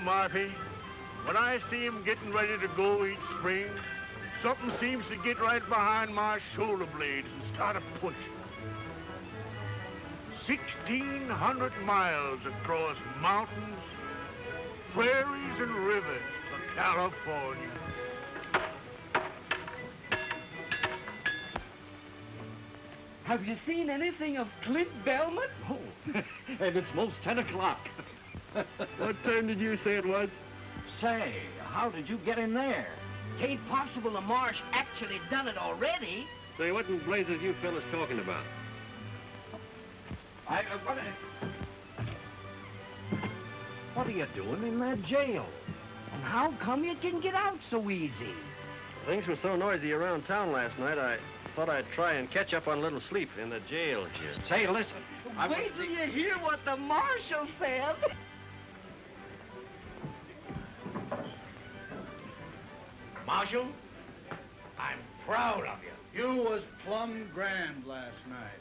Marty. When I see him getting ready to go each spring, something seems to get right behind my shoulder blades and start a pushing. 1,600 miles across mountains, prairies, and rivers for California. Have you seen anything of Clint Belmet? Oh, and it's most 10 o'clock. What time did you say it was? Say, how did you get in there? Tain't possible the marsh actually done it already. Say, what in blazes you fellas talking about? What are you doing in that jail? And how come you can get out so easy? Things were so noisy around town last night, I thought I'd try and catch up on a little sleep in the jail here. Say, listen. Wait till you hear what the marshal said. Marshal, I'm proud of you. You was plumb grand last night.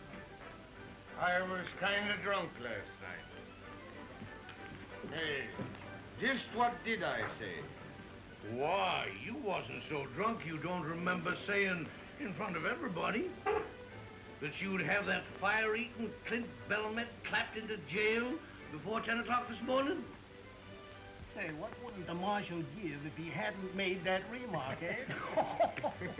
I was kind of drunk last night. Hey, just what did I say? Why, you wasn't so drunk you don't remember saying in front of everybody that you'd have that fire-eating Clint Belmet clapped into jail before 10 o'clock this morning? Say, what wouldn't the marshal give if he hadn't made that remark, eh?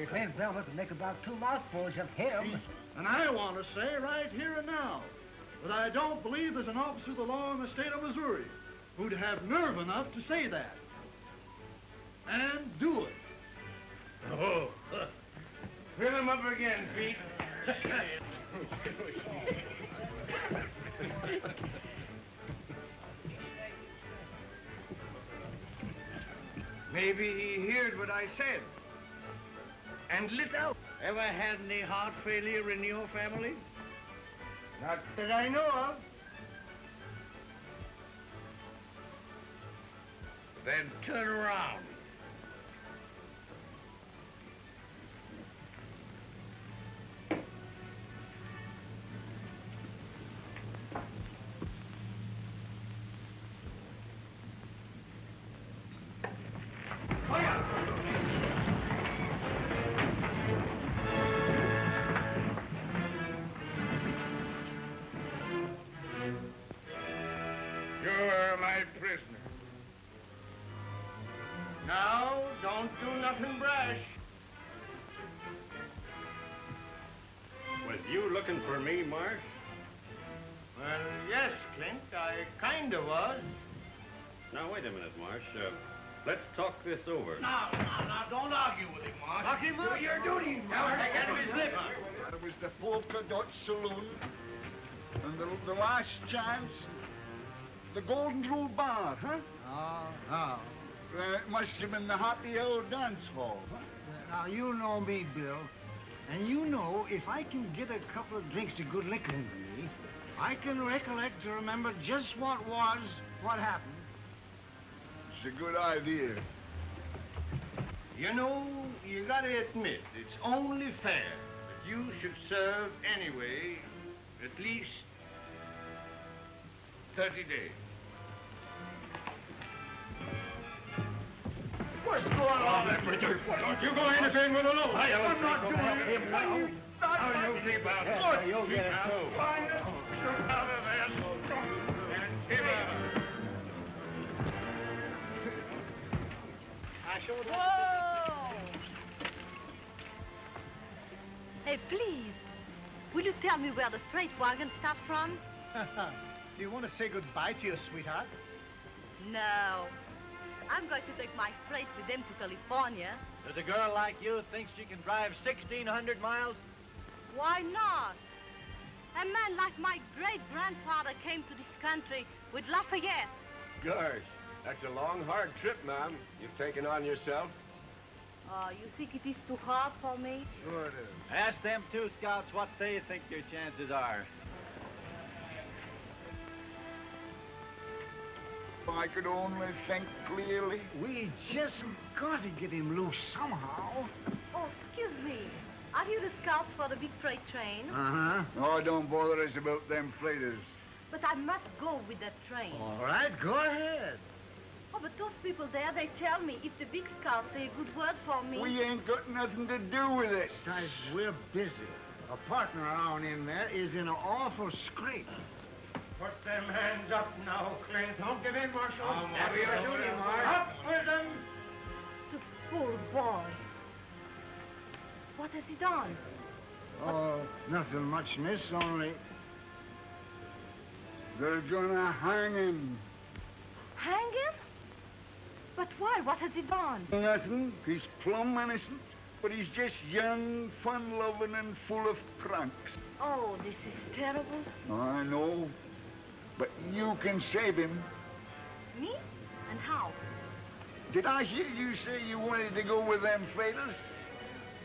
Clint Belmet would make about 2 mouthfuls of him. And I want to say right here and now that I don't believe there's an officer of the law in the state of Missouri who'd have nerve enough to say that. And do it. Oh, fill him up again, Pete. Maybe he heard what I said and lit out. Ever had any heart failure in your family? Not that I know of. Then turn around. You're my prisoner. Now, don't do nothing brash. Was you looking for me, Marsh? Well, yes, Clint, I kinda was. Now, wait a minute, Marsh. Let's talk this over. Now, don't argue with him, Marsh. Lock him up. Do your duty, Marsh. Take out of his lips. It was the Polka Dot Saloon, and the last chance, the Golden Rule Bar, huh? Oh. It must have been the Happy Old Dance Hall, huh? Now, you know me, Bill. And you know, if I can get a couple of drinks of good liquor into me, I can recollect to remember just what happened. It's a good idea. You know, you gotta admit, it's only fair that you should serve anyway at least 30 days. What's going on there, Richard? Don't you go anything with a load. I'm not doing it. Now, you keep out. Good. You'll get it, too. Find it. Shoot out of there. And keep out. Whoa! Hey, please, will you tell me where the freight wagon stopped from? Do you want to say goodbye to your sweetheart? No. I'm going to take my freight with them to California. Does a girl like you think she can drive 1,600 miles? Why not? A man like my great-grandfather came to this country with Lafayette. Gosh, that's a long, hard trip, ma'am, you've taken on yourself. Oh, you think it is too hard for me? Sure it is. Ask them 2 scouts what they think your chances are. I could only think clearly. We just got to get him loose somehow. Oh, excuse me. Are you the scouts for the big freight train? Uh-huh. Oh, don't bother us about them freighters. But I must go with that train. All right, go ahead. Oh, but those people there, they tell me if the big scouts say a good word for me. We ain't got nothing to do with it. Besides, we're busy. A partner of ours in there is in an awful scrape. Put them hands up now, Clint. Don't give in, Marshal. Have your duty, Mark. Up with them! The poor boy. What has he done? Oh, nothing much, miss, only they're gonna hang him. Hang him? But why? What has he done? Nothing. He's plumb innocent, but he's just young, fun-loving, and full of pranks. Oh, this is terrible. I know, but you can save him. Me? And how? Did I hear you say you wanted to go with them Felice?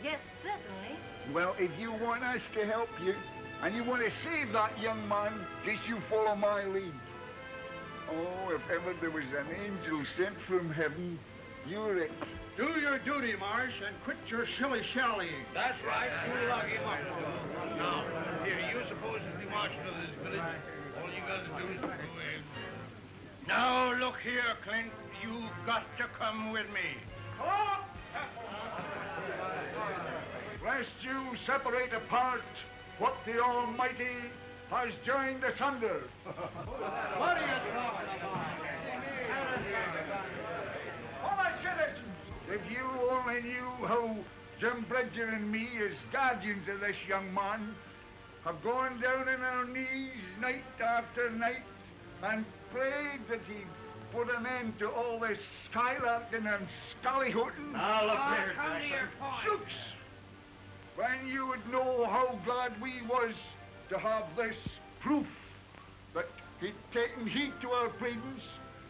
Yes, certainly. Well, if you want us to help you, and you want to save that young man, just you follow my lead. Oh, if ever there was an angel sent from heaven, you're it. Do your duty, Marsh, and quit your shilly-shallying. That's right. You lock him up. Now, here, you supposedly marshal of this village. All you got to do is go in. Now, look here, Clint. You've got to come with me. Lest you separate apart what the Almighty has joined asunder. What are you talking about? Fellow citizens, if you only knew how Jim Bridger and me, as guardians of this young man, have gone down on our knees night after night and prayed that he'd put an end to all this skylarking and scallyhooting. Now, look here, come to your point. Shooks! When you would know how glad we was to have this proof that he'd taken heed to our pleadings,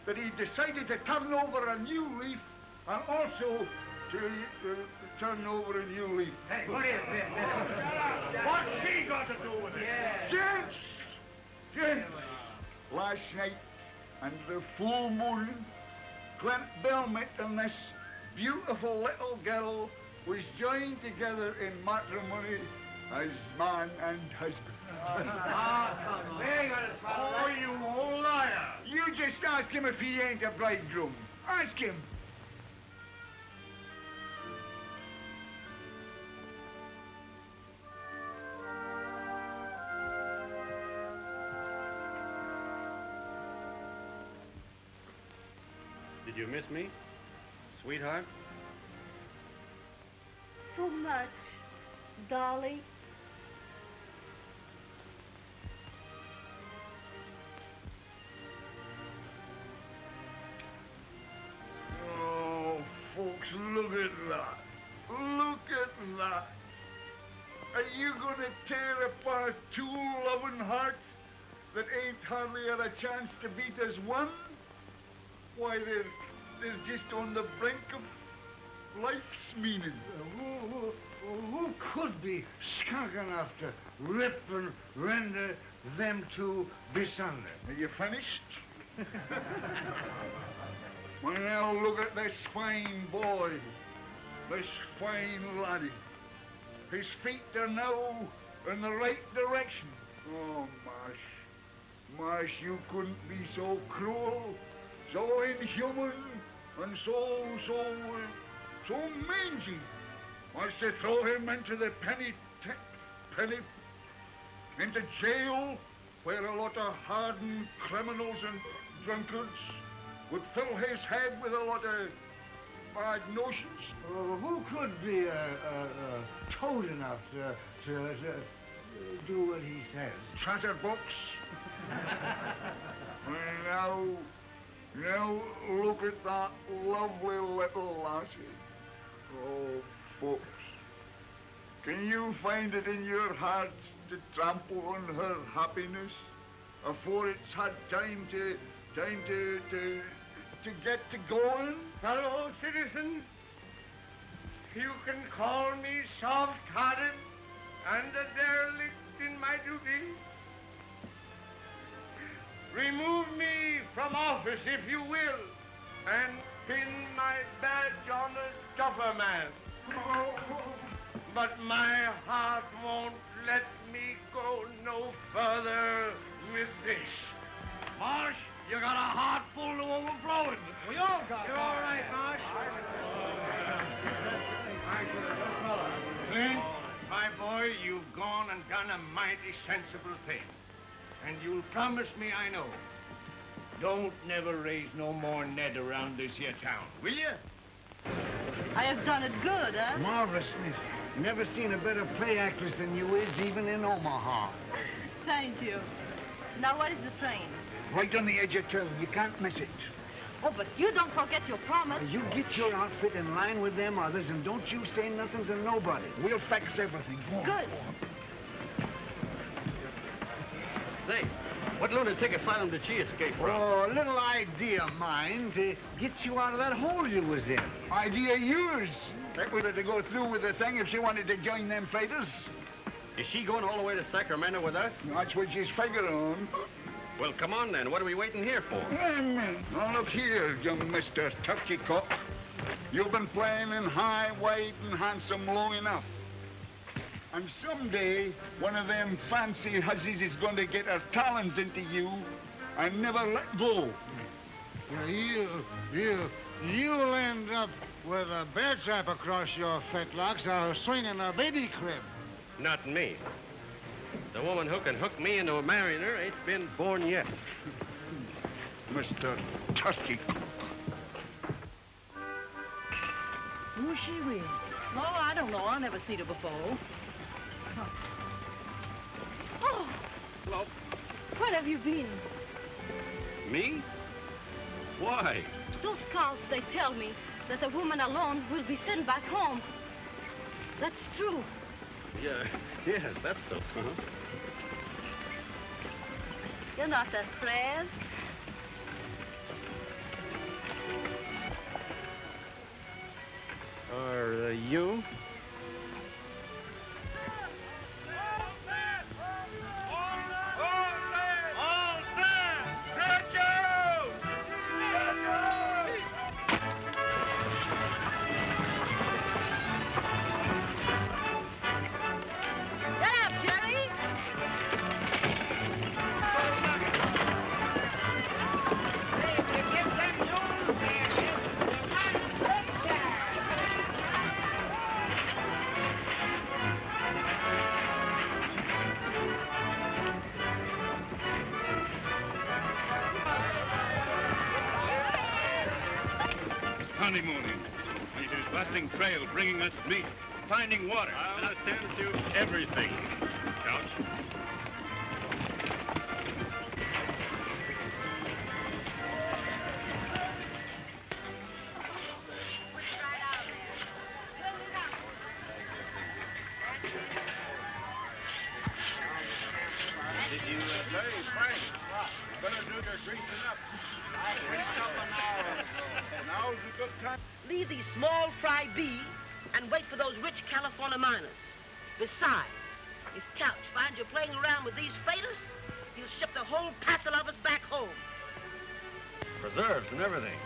that he decided to turn over a new leaf, and also to turn over a new leaf. Hey, what is this? What's he got to do with it? Yeah. Gents! Last night, under the full moon, Clint Belmet and this beautiful little girl was joined together in matrimony as man and husband. Oh, you old liar! You just ask him if he ain't a bridegroom. Ask him. Did you miss me, sweetheart? So much, darling. Oh, folks, look at that. Look at that. Are you going to tear apart two loving hearts that ain't hardly had a chance to beat as one? Why, they're just on the brink of life's meaning. Who could be skunk enough to rip and render them two bisunder? Are you finished? Well, now look at this fine boy, this fine laddie. His feet are now in the right direction. Oh, Marsh, you couldn't be so cruel, so inhuman, and so mangy. Wants to throw him into the into jail, where a lot of hardened criminals and drunkards would fill his head with a lot of bad notions. Who could be toad enough to do what he says? Chatterbox. Now look at that lovely little lassie. Oh, folks, can you find it in your hearts to trample on her happiness afore it's had time to get to going? Fellow citizens, you can call me soft-hearted and a derelict in my duty. Remove me from office, if you will, and pin my badge on a tougher man. But my heart won't let me go no further with this. Marsh, You got a heart full to overflowing. We all got You're all right, Marsh. Clint, my boy, you've gone and done a mighty sensible thing. And you'll promise me, I know, don't never raise no more Ned around this here town, will you? I have done it good, huh? Marvelous, miss. Never seen a better play actress than you is, even in Omaha. Thank you. Now, what is the train? Right on the edge of town. You can't miss it. Oh, but you don't forget your promise. You get your outfit in line with them others, and don't you say nothing to nobody. We'll fix everything. Go on. Good. Say, what lunatic asylum did she escape from? Oh, a little idea of mine to get you out of that hole you was in. Idea yours. That was to go through with the thing if she wanted to join them fighters. Is she going all the way to Sacramento with us? That's what she's figuring on. Well, come on then. What are we waiting here for? Now, look here, young Mr. Touchy Cock. You've been playing in high, white, and handsome long enough. And someday, one of them fancy hussies is going to get her talons into you and never let go. You'll end up with a bear trap across your fetlocks or swinging a baby crib. Not me. The woman who can hook me into marrying her ain't been born yet. Mr. Touchy. Who's she with? Oh, I don't know. I never seen her before. Oh. Hello. Where have you been? Me? Why? Those scouts, they tell me that a woman alone will be sent back home. That's true. Yeah, yes, that's so. Uh-huh. You're not afraid? Are you? Honeymooning. It is busting trail, bringing us meat, finding water. I'll attend to everything, Couch. Hey, Frank, you better do your greasing up. Now's a good time. Leave these small fry be and wait for those rich California miners. Besides, if Couch finds you playing around with these faders, he'll ship the whole passel of us back home. Preserves and everything.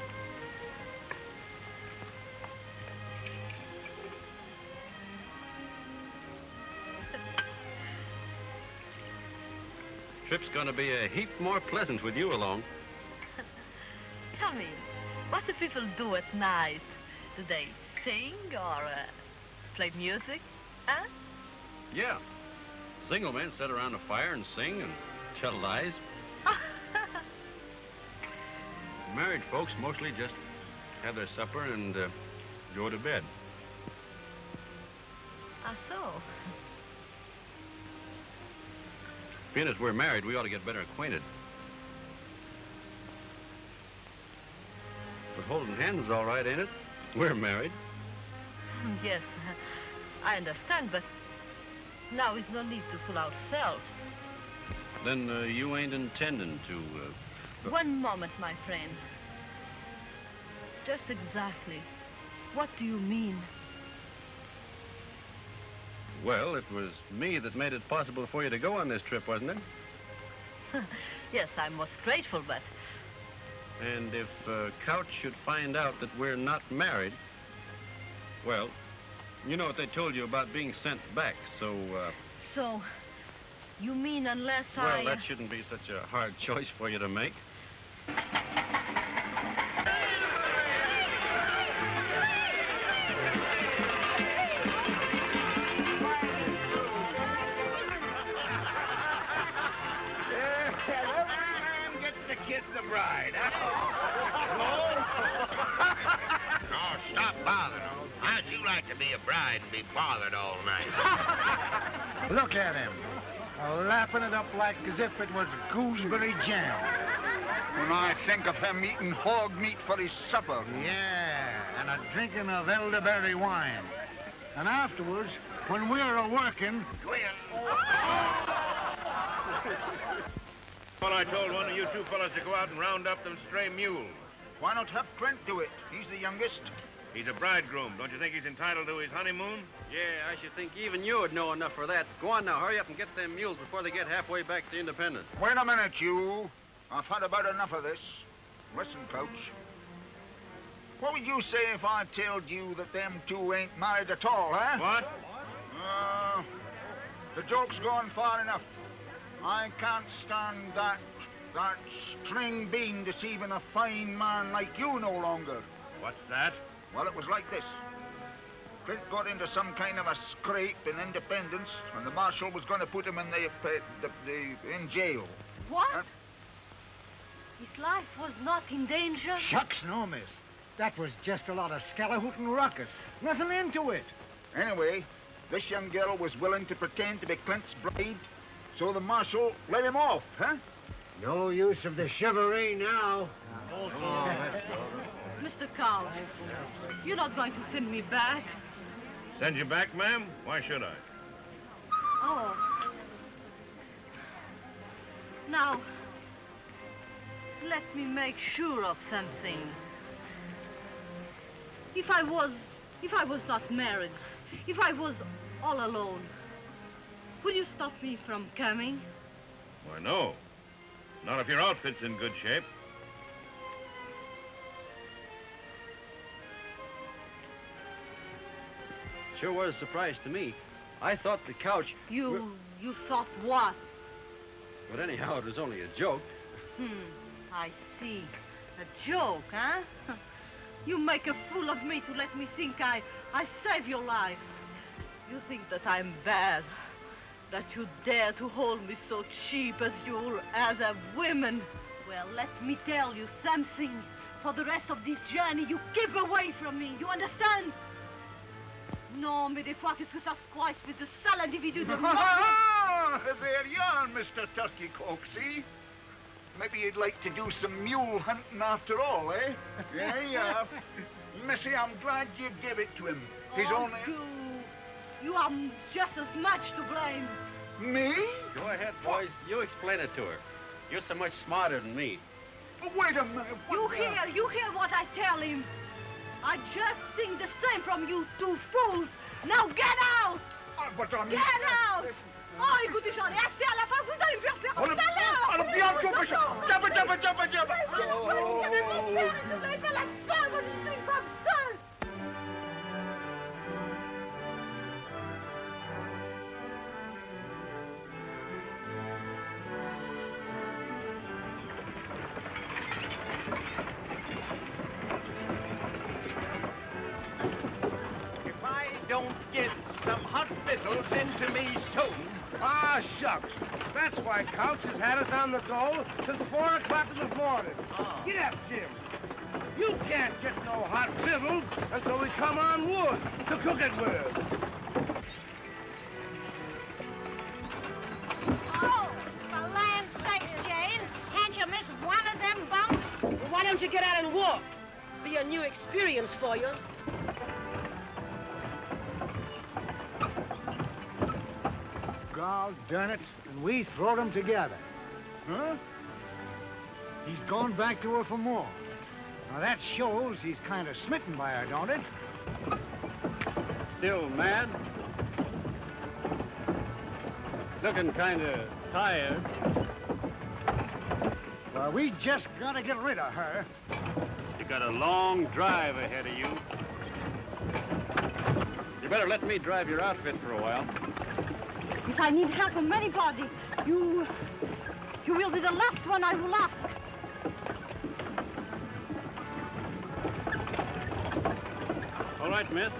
Trip's gonna be a heap more pleasant with you along. Tell me, what do people do at night? Do they sing or play music? Huh? Yeah. Single men sit around a fire and sing and tell lies. Married folks mostly just have their supper and go to bed. Ah, so? Being as we're married, we ought to get better acquainted. But holding hands is all right, ain't it? We're married. Yes, I understand, but now is no need to fool ourselves. Then you ain't intending to... One moment, my friend. Just exactly. What do you mean? Well, it was me that made it possible for you to go on this trip, wasn't it? Yes, I'm most grateful, but... And if Couch should find out that we're not married, well, you know what they told you about being sent back, so... So, you mean unless Well, that shouldn't be such a hard choice for you to make. kiss the bride, huh? Oh, stop bothering. How'd you like to be a bride and be bothered all night? Look at him. Lapping it up like as if it was gooseberry jam. When I think of him eating hog meat for his supper. Yeah, and a drinking of elderberry wine. And afterwards, when we're a-working... Well, I told one of you two fellas to go out and round up them stray mules. Why not have Clint do it? He's the youngest. He's a bridegroom. Don't you think he's entitled to his honeymoon? Yeah, I should think even you would know enough for that. Go on now, hurry up and get them mules before they get halfway back to Independence. Wait a minute, you. I've had about enough of this. Listen, Coach. What would you say if I told you that them two ain't married at all, huh? What? The joke's gone far enough. I can't stand that string bean deceiving a fine man like you no longer. What's that? Well, it was like this. Clint got into some kind of a scrape in Independence, and the marshal was going to put him in in jail. What? His life was not in danger? Shucks, no, miss. That was just a lot of scallahootin' ruckus. Nothing into it. Anyway, this young girl was willing to pretend to be Clint's bride, so the marshal let him off, huh? No use of the chivalry now. Mr. Cowles, you're not going to send me back. Send you back, ma'am? Why should I? Oh. Now, let me make sure of something. If I was not married, if I was all alone, would you stop me from coming? Why, no. Not if your outfit's in good shape. Sure was a surprise to me. I thought the couch... You thought what? But anyhow, it was only a joke. I see. A joke, huh? You make a fool of me to let me think I saved your life. You think that I'm bad, that you dare to hold me so cheap as a woman. Well, let me tell you something. For the rest of this journey, you keep away from me. You understand? Non, mais des fois, qu'est-ce que ça se croit, espèce de sale individu de mort? There you are, Mr. Turkey Coxey. Maybe you'd like to do some mule hunting after all, eh? Yeah. Missy, I'm glad you gave it to him. He's only... You are just as much to blame. Me? Go ahead, boys. You explain it to her. You're so much smarter than me. Wait a minute. You hear what I tell him. I just think the same from you two fools. Now get out! Get out! Oh, écoutez, j'en ai assez à la fin. Vous allez me faire faire un salaire! Alors, bien, jump! Vous allez faire la fin, moi, je suis comme ça! Don't get some hot victuals into me soon. Ah, shucks. That's why Couch has had us on the go since 4 o'clock in the morning. Get up, Jim. You can't get no hot victuals until we come on wood to cook it with. Oh, for land's sakes, Jane. Can't you miss one of them bumps? Well, why don't you get out and walk? Be a new experience for you. God darn it, and we throwed them together. Huh? He's gone back to her for more. Now that shows he's kind of smitten by her, don't it? Still mad? Looking kind of tired. Well, we just got to get rid of her. You got a long drive ahead of you. You better let me drive your outfit for a while. If I need help from anybody, you will be the last one I will ask. All right, miss.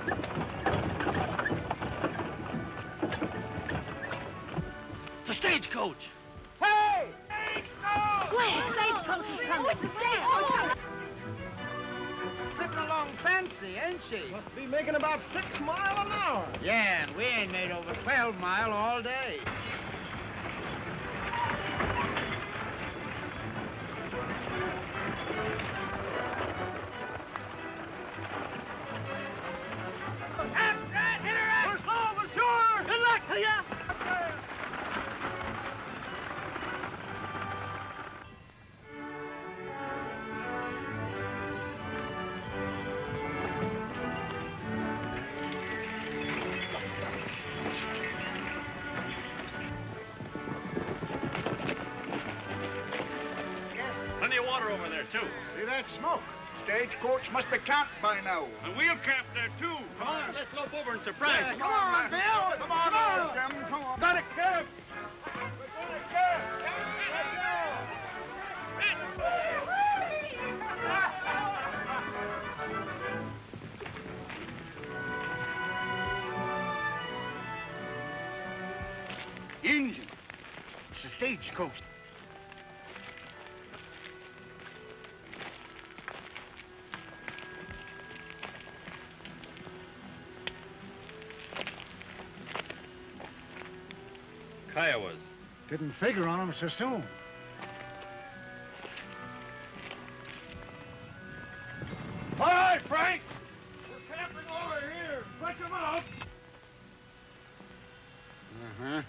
The stagecoach. Hey! Stagecoach! Where? Stagecoach? Coach is coming. Slipping along fancy, ain't she? Must be making about 6 miles an hour. Yeah, and we ain't made over 12 mile all day. Plenty of water over there, too. See that smoke? Stagecoach must be camped by now. And we'll camp there, too. Come on, let's lope over and surprise them. Come on, Bill. Come on, old Jim. Come on. Got it, Kev. Engine. It's a stagecoach. Kiowas. Didn't figure on them so soon. Hi, Frank. We're camping over here. Let them out. Uh-huh.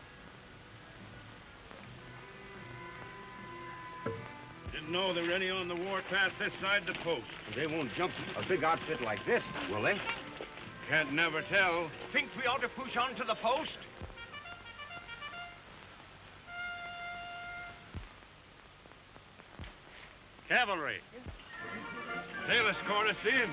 Didn't know there were any on the warpath this side the post. They won't jump a big outfit like this, will they? Can't never tell. Think we ought to push on to the post? Cavalry. They'll escort us in.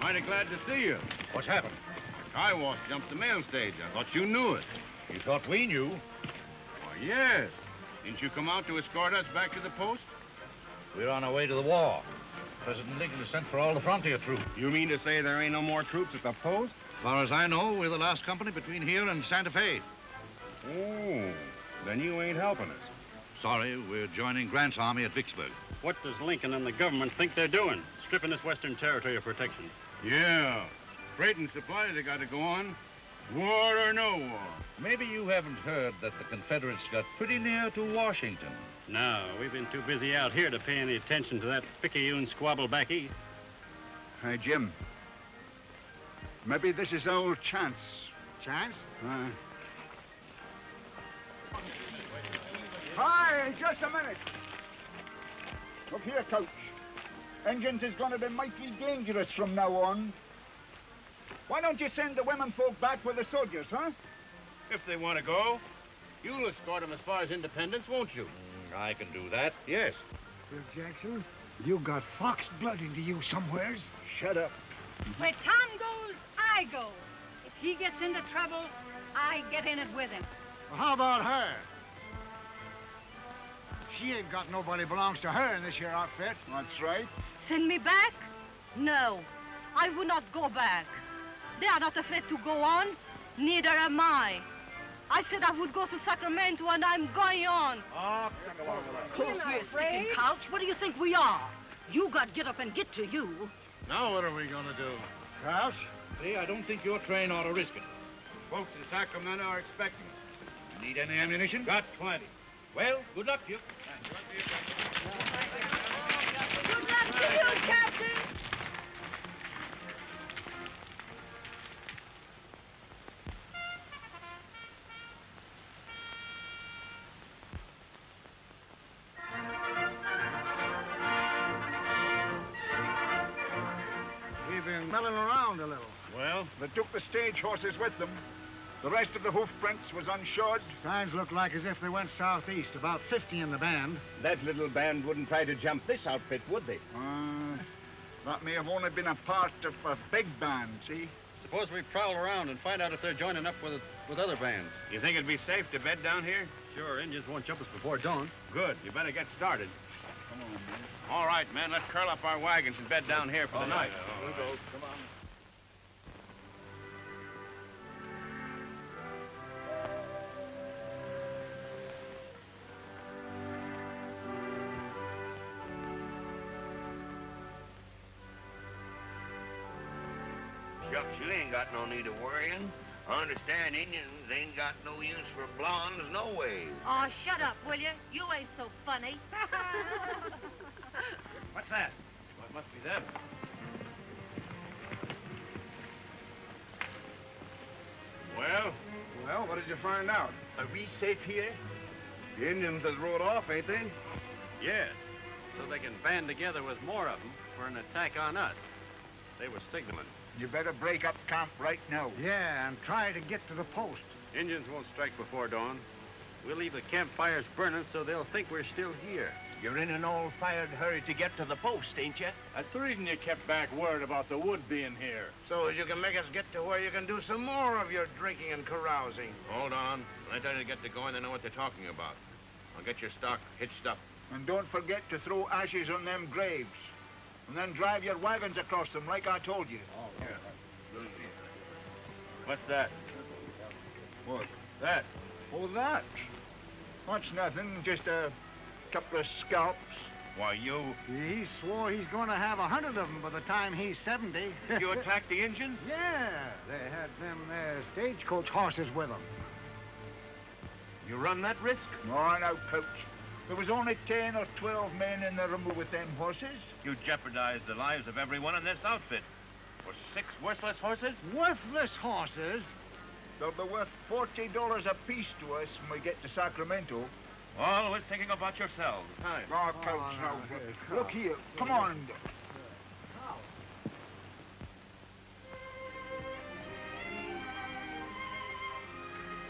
Mighty glad to see you. What's happened? Kiowas jumped the mail stage. I thought you knew it. You thought we knew? Why, yes. Didn't you come out to escort us back to the post? We're on our way to the war. President Lincoln has sent for all the frontier troops. You mean to say there ain't no more troops at the post? As far as I know, we're the last company between here and Santa Fe. Oh, then you ain't helping us. Sorry, we're joining Grant's army at Vicksburg. What does Lincoln and the government think they're doing? Stripping this western territory of protection. Yeah. Freight and supplies they got to go on. War or no war. Maybe you haven't heard that the Confederates got pretty near to Washington. No, we've been too busy out here to pay any attention to that picayune squabble back east. Hi, Jim. Maybe this is our chance. Chance? Hi, just a minute. Look here, Coach. Engines is going to be mighty dangerous from now on. Why don't you send the women folk back with the soldiers, huh? If they want to go, you'll escort them as far as Independence, won't you? I can do that, yes. Bill Jackson, you got fox blood into you somewheres. Shut up. Where Tom goes, I go. If he gets into trouble, I get in it with him. Well, how about her? She ain't got nobody belongs to her in this here outfit. That's right. Send me back? No, I will not go back. They are not afraid to go on. Neither am I. I said I would go to Sacramento, and I'm going on. Oh, Close here, sticking couch. What do you think we are? You got get up and get to you. Now what are we going to do? Crouch? See, I don't think your train ought to risk it. Folks in Sacramento are expecting us. Need any ammunition? Got plenty. Well, good luck to you. Good luck to you, Captain. We've been milling around a little. Well, They took the stage horses with them. The rest of the hoof prints was unshod. Signs look like as if they went southeast, about 50 in the band. That little band wouldn't try to jump this outfit, would they? That may have only been a part of a big band, see? Suppose we prowl around and find out if they're joining up with other bands. you think it'd be safe to bed down here? Sure, Indians won't jump us before dawn. Good. You better get started. Come on, man. All right, men. Let's curl up our wagons and bed down here for the night. We'll go. Come on. Shucks, you ain't got no need of worrying. I understand Indians ain't got no use for blondes, no way. Oh, shut up, will you? You ain't so funny. What's that? Well, it must be them. Well? Well, what did you find out? Are we safe here? The Indians has rode off, ain't they? Yes. So they can band together with more of them for an attack on us. They were signaling. You better break up camp right now. Yeah, and try to get to the post. Indians won't strike before dawn. We'll leave the campfires burning so they'll think we're still here. You're in an all-fired hurry to get to the post, ain't you? That's the reason you kept back word about the wood being here. So as you can make us get to where you can do some more of your drinking and carousing. Hold on. When I tell you to get to going, they know what they're talking about. I'll get your stock hitched up. And don't forget to throw ashes on them graves. And then drive your wagons across them like I told you. Oh, yeah. What's that? What? That. Oh, that? That's nothing. Just a couple of scalps. Why, you... He swore he's going to have 100 of them by the time he's 70. You attacked the Indians? Yeah, they had them stagecoach horses with them. You run that risk? No, now, Coach. There was only 10 or 12 men in the room with them horses. You jeopardized the lives of everyone in this outfit. For 6 worthless horses? Worthless horses? They'll be worth $40 apiece to us when we get to Sacramento. Always thinking about yourselves. Time. Oh, Coach, now. Look here. Come on.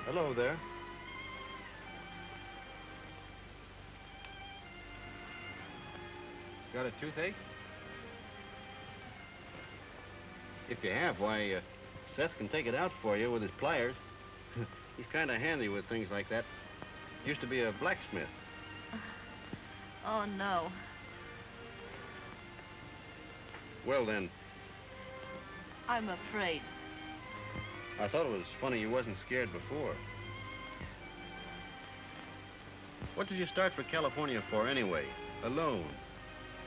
Hello there. Got a toothache? If you have, why, Seth can take it out for you with his pliers. He's kind of handy with things like that. Used to be a blacksmith. Oh, no. Well, then, I'm afraid. I thought it was funny you wasn't scared before. What did you start for California for, anyway? Alone?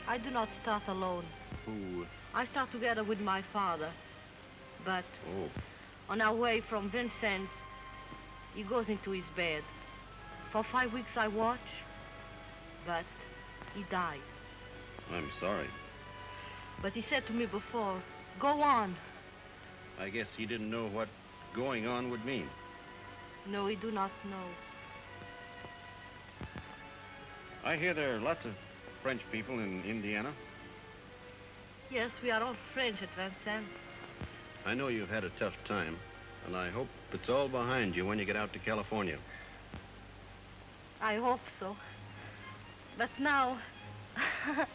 I do not start alone. Who? I start together with my father. But Oh. on our way from Vincent's, he goes into his bed. For 5 weeks I watch, but he died. I'm sorry. But he said to me before, go on. I guess he didn't know what going on would mean. No, he do not know. I hear there are lots of French people in Indiana. Yes, we are all French at Vincent. I know you've had a tough time, and I hope it's all behind you when you get out to California. I hope so. But now, oh,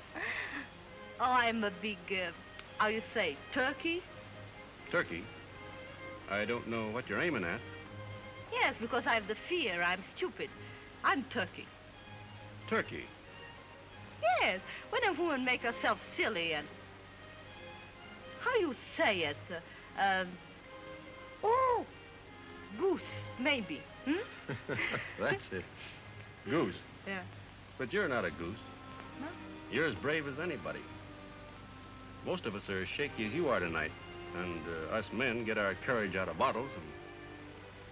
I'm a big, how you say, turkey? Turkey? I don't know what you're aiming at. Yes, because I have the fear. I'm stupid. I'm turkey. Turkey? Yes, when a woman make herself silly and... How you say it? Oh, goose, maybe. Hmm? That's it. Goose. Yeah. But you're not a goose. No? You're as brave as anybody. Most of us are as shaky as you are tonight. And us men get our courage out of bottles, and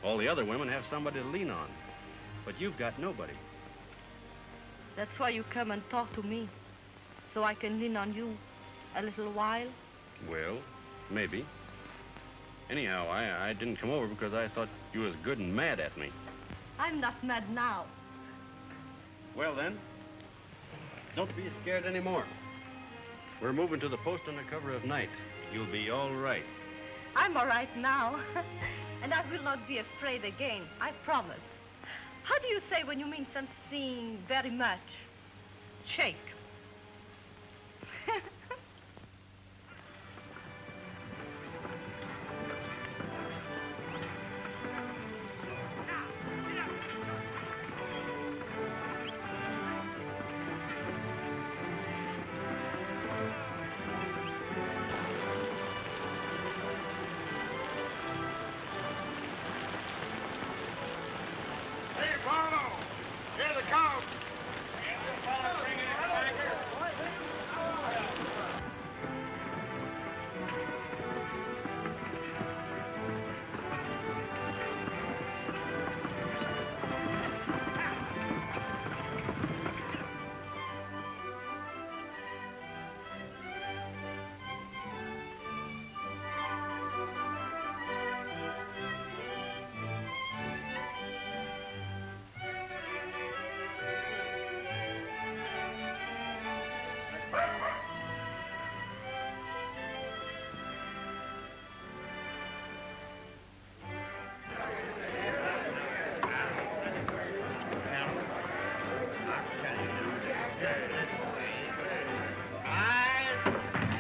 all the other women have somebody to lean on. But you've got nobody. That's why you come and talk to me, so I can lean on you a little while. Well, maybe. Anyhow, I didn't come over because I thought you was good and mad at me. I'm not mad now. Well, then, don't be scared anymore. We're moving to the post on the cover of night. You'll be all right. I'm all right now, and I will not be afraid again, I promise. How do you say when you mean something very much? Shake.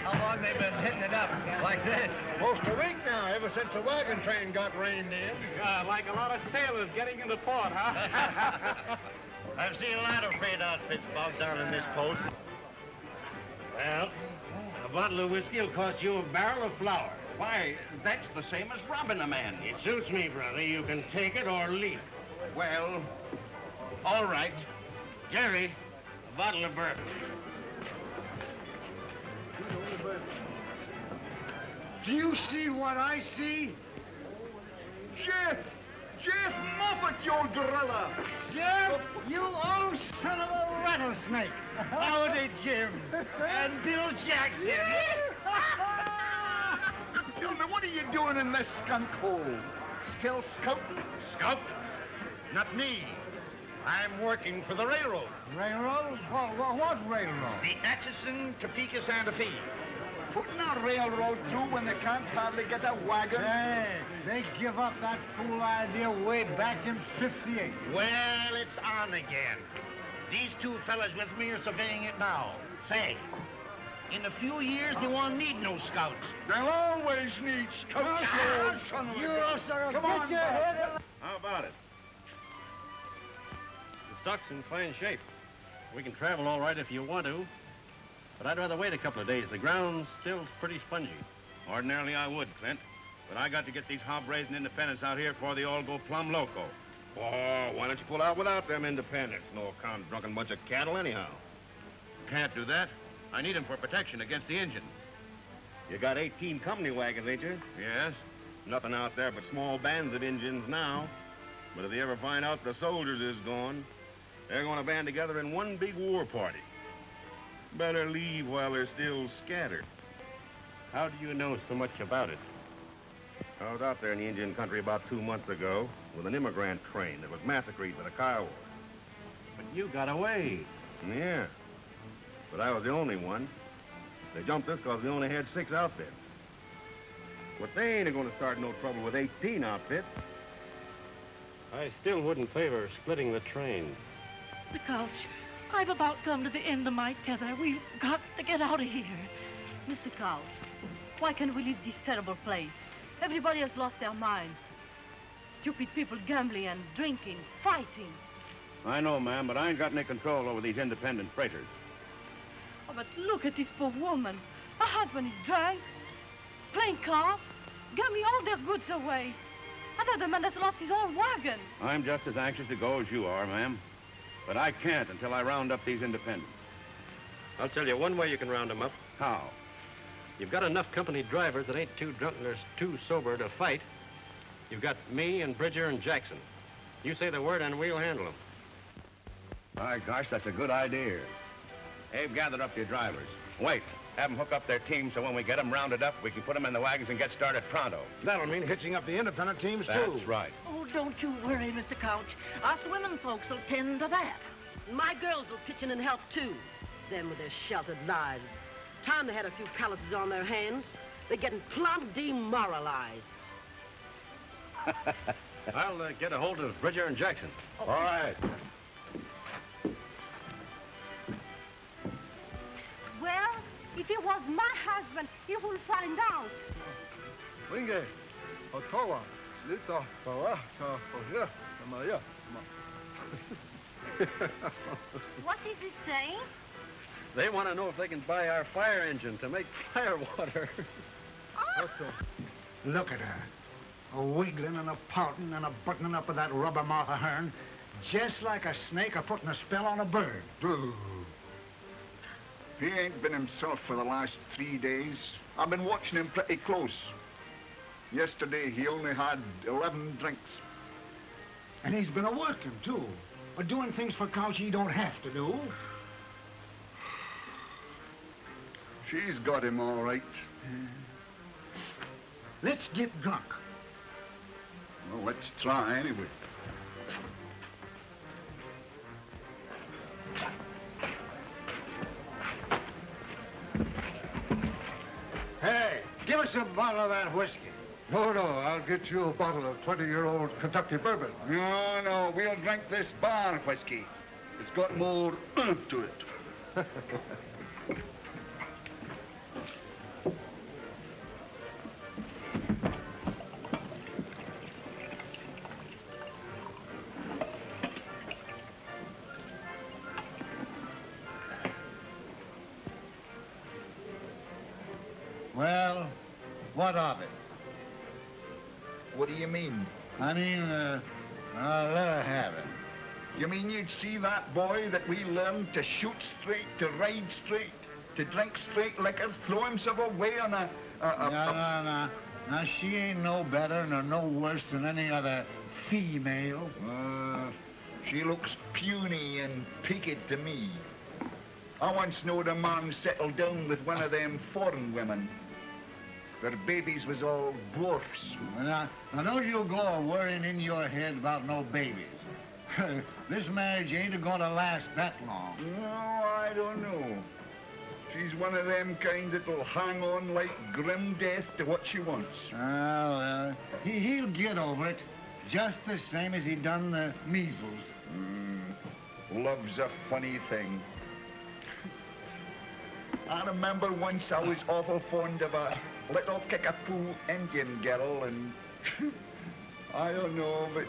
How long they been hitting it up like this? Most a week now, ever since the wagon train got reined in. Like a lot of sailors getting into port, huh? I've seen a lot of freight outfits bogged down in this post. Well, a bottle of whiskey will cost you a barrel of flour. Why, that's the same as robbing a man. It suits me, brother. You can take it or leave it. Well, all right. Jerry, a bottle of bourbon. Do you see what I see? Jeff Moffat, you gorilla! Jeff, you old son of a rattlesnake! Howdy, Jim. And Bill Jackson. Tell me, what are you doing in this skunk hole? Still scouting? Scout? Not me. I'm working for the railroad. Railroad? What railroad? The Atchison, Topeka, Santa Fe. Putting a railroad through when they can't hardly get a wagon? Hey, they give up that fool idea way back in '58. Well, it's on again. These two fellas with me are surveying it now. Say, in a few years, they won't need no scouts. They'll always need scouts, you old son of a gun. Come on, How about it? The stock's in fine shape. We can travel all right if you want to. But I'd rather wait a couple of days. The ground's still pretty spongy. Ordinarily, I would, Clint. But I got to get these hob-raising independents out here before they all go plumb loco. Oh, why don't you pull out without them independents? No account drunken bunch of cattle anyhow. Can't do that. I need them for protection against the engine. You got 18 company wagons, ain't you? Yes? Nothing out there but small bands of Injuns now. But if they ever find out the soldiers is gone, they're going to band together in one big war party. Better leave while they're still scattered. How do you know so much about it? I was out there in the Indian country about 2 months ago with an immigrant train that was massacred by the Kiowa. But you got away. Yeah. But I was the only one. They jumped us because we only had 6 outfits. But they ain't going to start no trouble with 18 outfits. I still wouldn't favor splitting the train. The Couch, I've about come to the end of my tether. We've got to get out of here. Mr. Couch, why can't we leave this terrible place? Everybody has lost their minds. Stupid people gambling and drinking, fighting. I know, ma'am, but I ain't got any control over these independent freighters. Oh, but look at this poor woman. Her husband is drunk, playing cards, gambling all their goods away. Another man has lost his own wagon. I'm just as anxious to go as you are, ma'am. But I can't until I round up these independents. I'll tell you one way you can round them up. How? You've got enough company drivers that ain't too drunk or too sober to fight. You've got me and Bridger and Jackson. You say the word and we'll handle them. My gosh, that's a good idea. Abe, gather up your drivers. Wait, have them hook up their teams so when we get them rounded up, we can put them in the wagons and get started pronto. That'll mean hitching up the independent teams, too. That's right. Oh, don't you worry, Mr. Couch. Us women folks will tend to that. My girls will pitch in and help, too. Them with their sheltered lives. Time they had a few calluses on their hands. They're getting plumb demoralized. I'll get a hold of Bridger and Jackson. All right. Well, if it was my husband, he will find out. Winge, Ottawa, Lita, Tawa, Tawa, Maria. What is he saying? They want to know if they can buy our fire engine to make firewater. Look at her. A wiggling and a pouting and a buttoning up of that rubber mouth of hern. Just like a snake a putting a spell on a bird. Ooh. He ain't been himself for the last 3 days. I've been watching him pretty close. Yesterday, he only had 11 drinks. And he's been a-working, too. But doing things for Couch he don't have to do. She's got him all right. Let's get drunk. Well, let's try anyway. us a bottle of that whiskey. No, I'll get you a bottle of 20-year-old Kentucky bourbon. No, we'll drink this bar whiskey. It's got more oomph to it. Well, what of it? What do you mean? I mean, I'll let her have it. You mean you'd see that boy that we learned to shoot straight, to ride straight, to drink straight liquor, throw himself away on a... No. Now, she ain't no better nor no worse than any other female. She looks puny and peaked to me. I once knowed a man settled down with one of them foreign women. Their babies was all dwarfs. Now don't you go worrying in your head about no babies. This marriage ain't going to last that long. No, I don't know. She's one of them kind that'll hang on like grim death to what she wants. Well, he'll get over it, just the same as he done the measles. Love's a funny thing. I remember once I was awful fond of a little kickapoo Indian girl, and I don't know, but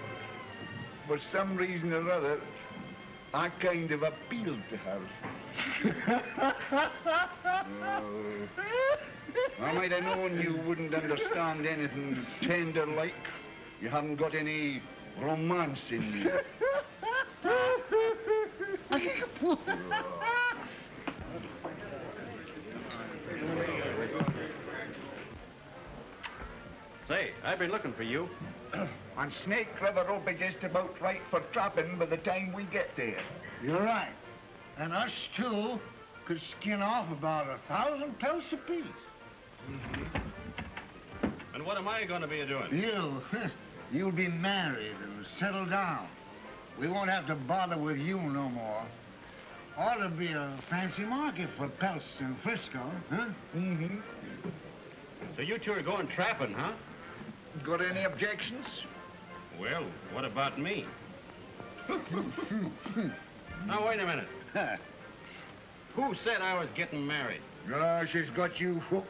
for some reason or other, I kind of appealed to her. I might have known you wouldn't understand anything tender-like. You haven't got any romance in you. Say, I've been looking for you. And Snake River will be just about right for trapping by the time we get there. You're right. And us two could skin off about 1,000 pelts apiece. And what am I going to be doing? You'll be married and settle down. We won't have to bother with you no more. Ought to be a fancy market for pelts in Frisco, huh? So you two are going trapping, huh? Got any objections? Well, what about me? Now, wait a minute. Who said I was getting married? She's got you hooked.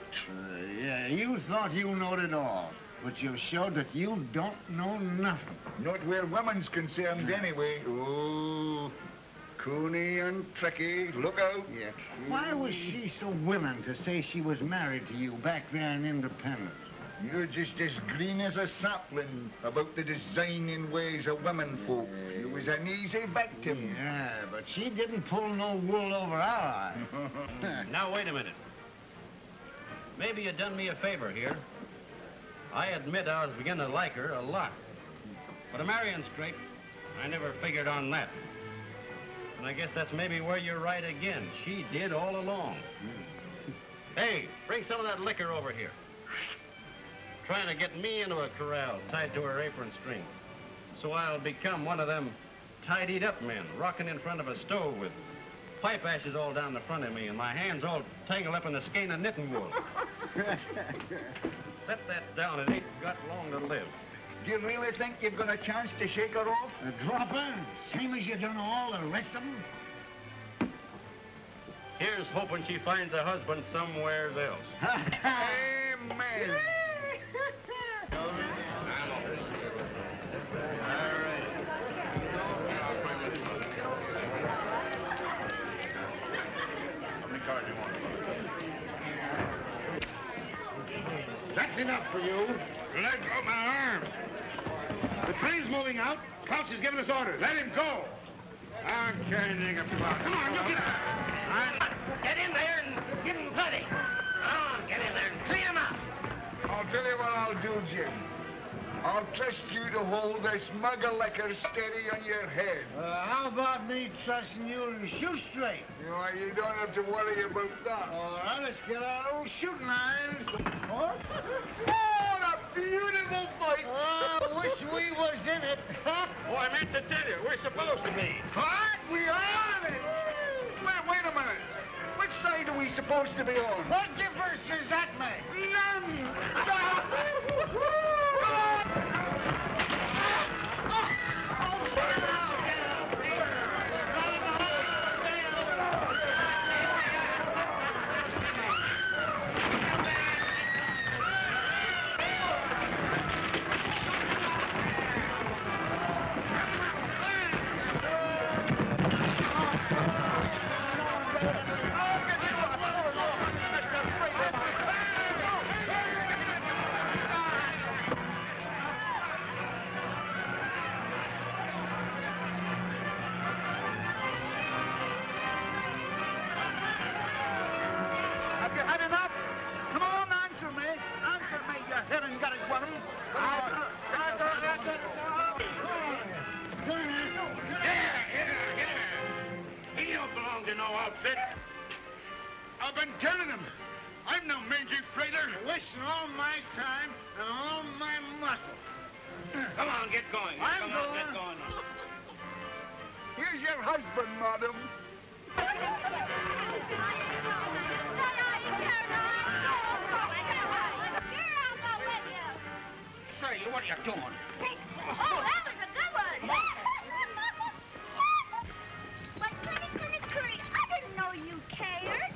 Yeah, you thought you knowed it all, but you've showed that you don't know nothing. Not where women's concerned, anyway. Oh, coony and tricky. Look out. Yeah. Why was she so willing to say she was married to you back there in Independence? You're just as green as a sapling about the designing ways of women folk. You was an easy victim. Yeah, but she didn't pull no wool over our eye. Now, wait a minute. Maybe you done me a favor here. I admit I was beginning to like her a lot. But a marrying straight, I never figured on that. And I guess that's maybe where you're right again. She did all along. Hey, bring some of that liquor over here. Trying to get me into a corral tied to her apron string. So I'll become one of them tidied up men rocking in front of a stove with pipe ashes all down the front of me and my hands all tangled up in a skein of knitting wool. Set that down. It ain't got long to live. Do you really think you've got a chance to shake her off? Drop her, same as you done all the rest of them? Here's hoping she finds a husband somewhere else. Amen. That's enough for you. Let go my arms. The train's moving out. Couch is giving us orders. Let him go. I'm carrying a plot. Come on, you get out. Get in there and give him plenty. Come on, get in there and clean him out. I'll tell you what I'll do, Jim. I'll trust you to hold this mug of liquor steady on your head. How about me trusting you to shoot straight? You don't have to worry about that. All right, let's get our old shooting irons. Oh, what a beautiful fight. I wish we was in it. Oh, I meant to tell you, we're supposed to be. What? We are in it. Wait a minute. Which side are we supposed to be on? What difference does that make? None! Have you had enough? Come on, answer me. Answer me, you haven't got it, one. He don't belong to no outfit. I've been telling him. I'm no mangy freighter. Wasting all my time and all my muscle. Come on, get going. I'm Come on, going. get going. Here's your husband, madam. Say, what are you doing? Oh, that was a good one. But Curry, I didn't know you cared.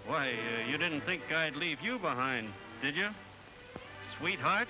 Why, you didn't think I'd leave you behind, did you? Sweetheart?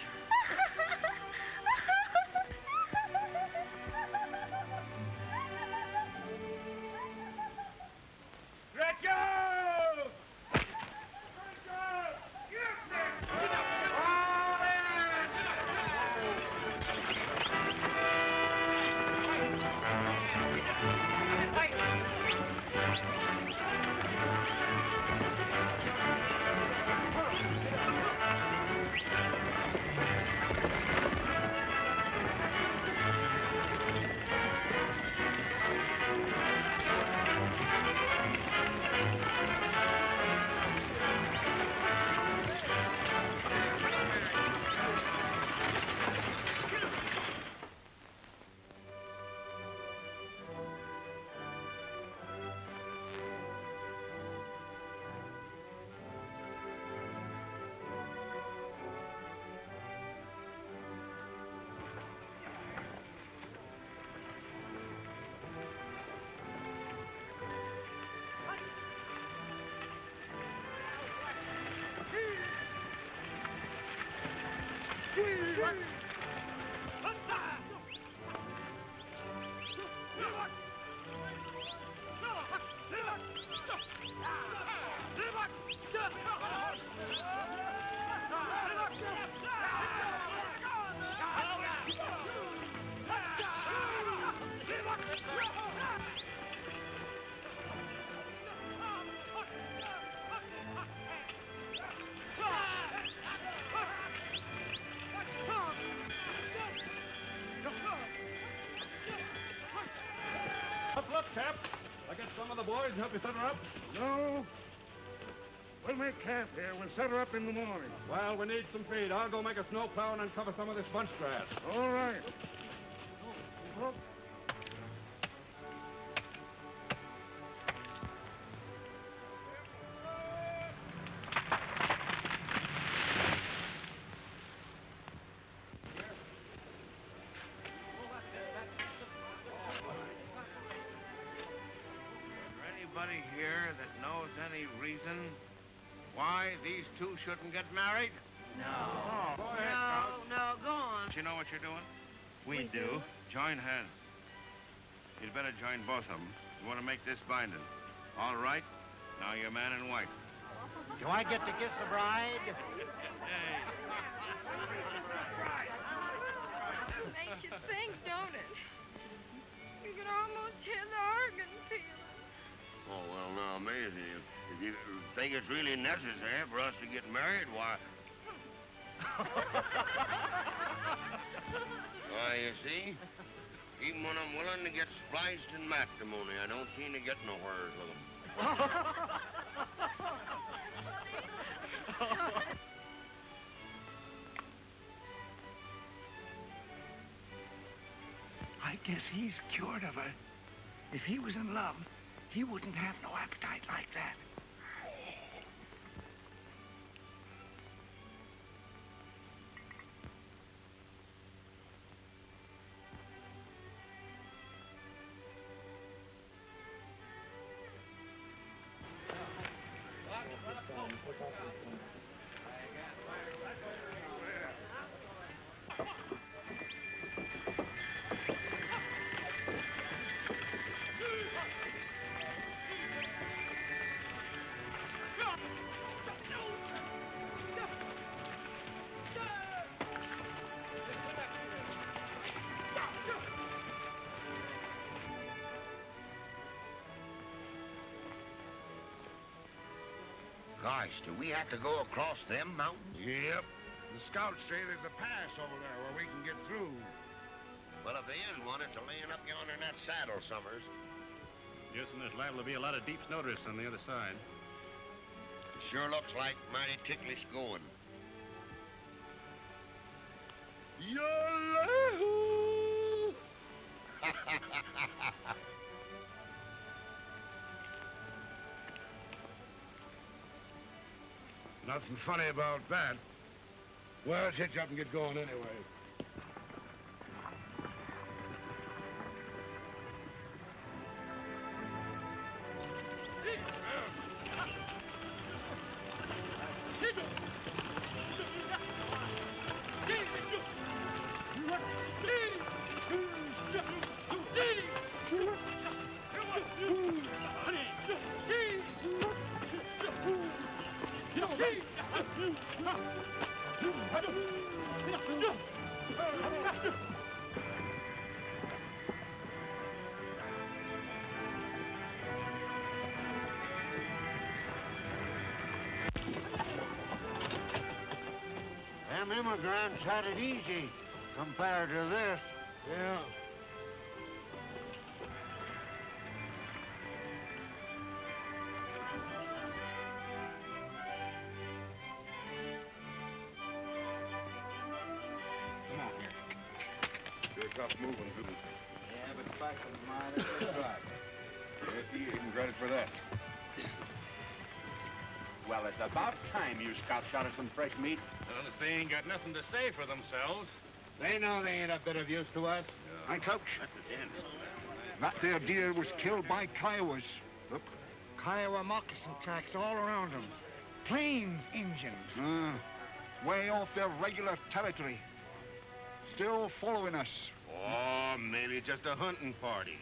Look, Cap. I get some of the boys and help you set her up? No. We'll make camp here. We'll set her up in the morning. Well, we need some feed. I'll go make a snow plow and uncover some of this bunch grass. All right. Anybody here that knows any reason why these two shouldn't get married? No. Go ahead, Scout. No, go on. You know what you're doing? We do. Join hands. You'd better join both of them. You want to make this binding. All right? Now you're man and wife. Do I get to kiss the bride? Makes you think, don't it? You can almost hear the organ pealing. Oh, well, now, Maisie, if you think it's really necessary for us to get married, why... Why, you see, even when I'm willing to get spliced in matrimony, I don't seem to get nowhere with them. I Guess he's cured of her. If he was in love, he wouldn't have no appetite like that. Gosh, do we have to go across them mountains? Yep. The scouts say there's a pass over there where we can get through. Well, if there is one, it's laying up yonder in that saddle, Summers. Yes, and there's liable to be a lot of deep snow drifts on the other side. It sure looks like mighty ticklish going. Yahoo! Nothing funny about that. Well, let's hitch up and get going anyway. Them immigrants had it easy compared to this. Yeah. Come on here. Sure tough moving, too. Yeah, but the fact of the matter is that's right. Yes, he even credit for that. Well, it's about time you scouts got us some fresh meat. Well, if they ain't got nothing to say for themselves. They know they ain't a bit of use to us. Hi, Coach. That there deer was killed by Kiowas. Look. Kiowa moccasin tracks all around them. Plains Injuns. Way off their regular territory. Still following us. Oh, maybe just a hunting party.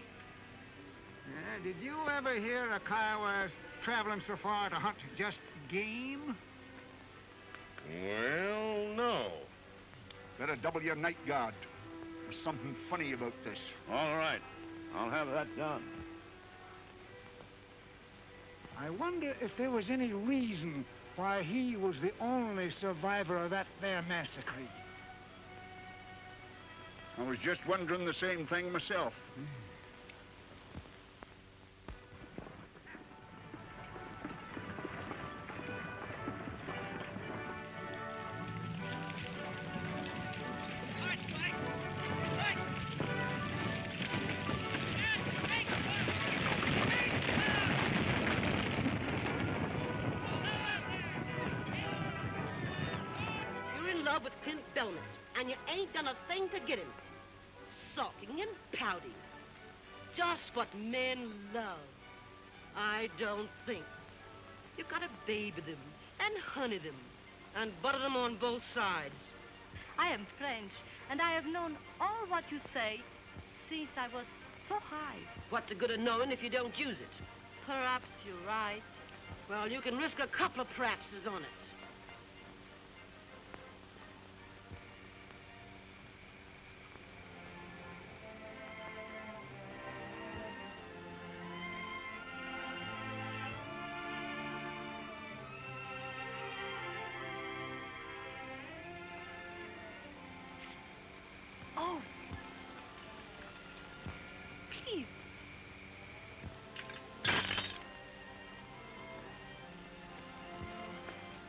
Yeah, did you ever hear of Kiowas traveling so far to hunt just game? Well, no. Better double your night guard. There's something funny about this. All right. I'll have that done. I wonder if there was any reason why he was the only survivor of that there massacre. I was just wondering the same thing myself. You're in love with Clint Belmet, and you ain't done a thing to get him. Sulking and pouting. Just what men love. I don't think. You've got to baby them and honey them and butter them on both sides. I am French, and I have known all what you say since I was so high. What's the good of knowing if you don't use it? Perhaps you're right. Well, you can risk a couple of perhapses on it. Oh. Please.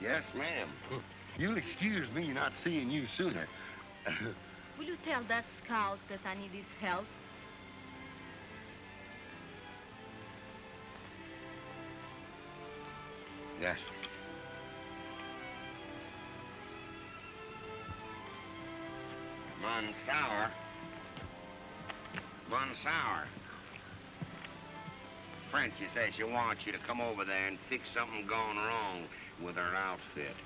Yes, ma'am. You'll excuse me not seeing you sooner. Will you tell that scout that I need his help? Yes. One sour. One sour. Frenchy says she wants you to come over there and fix something gone wrong with her outfit.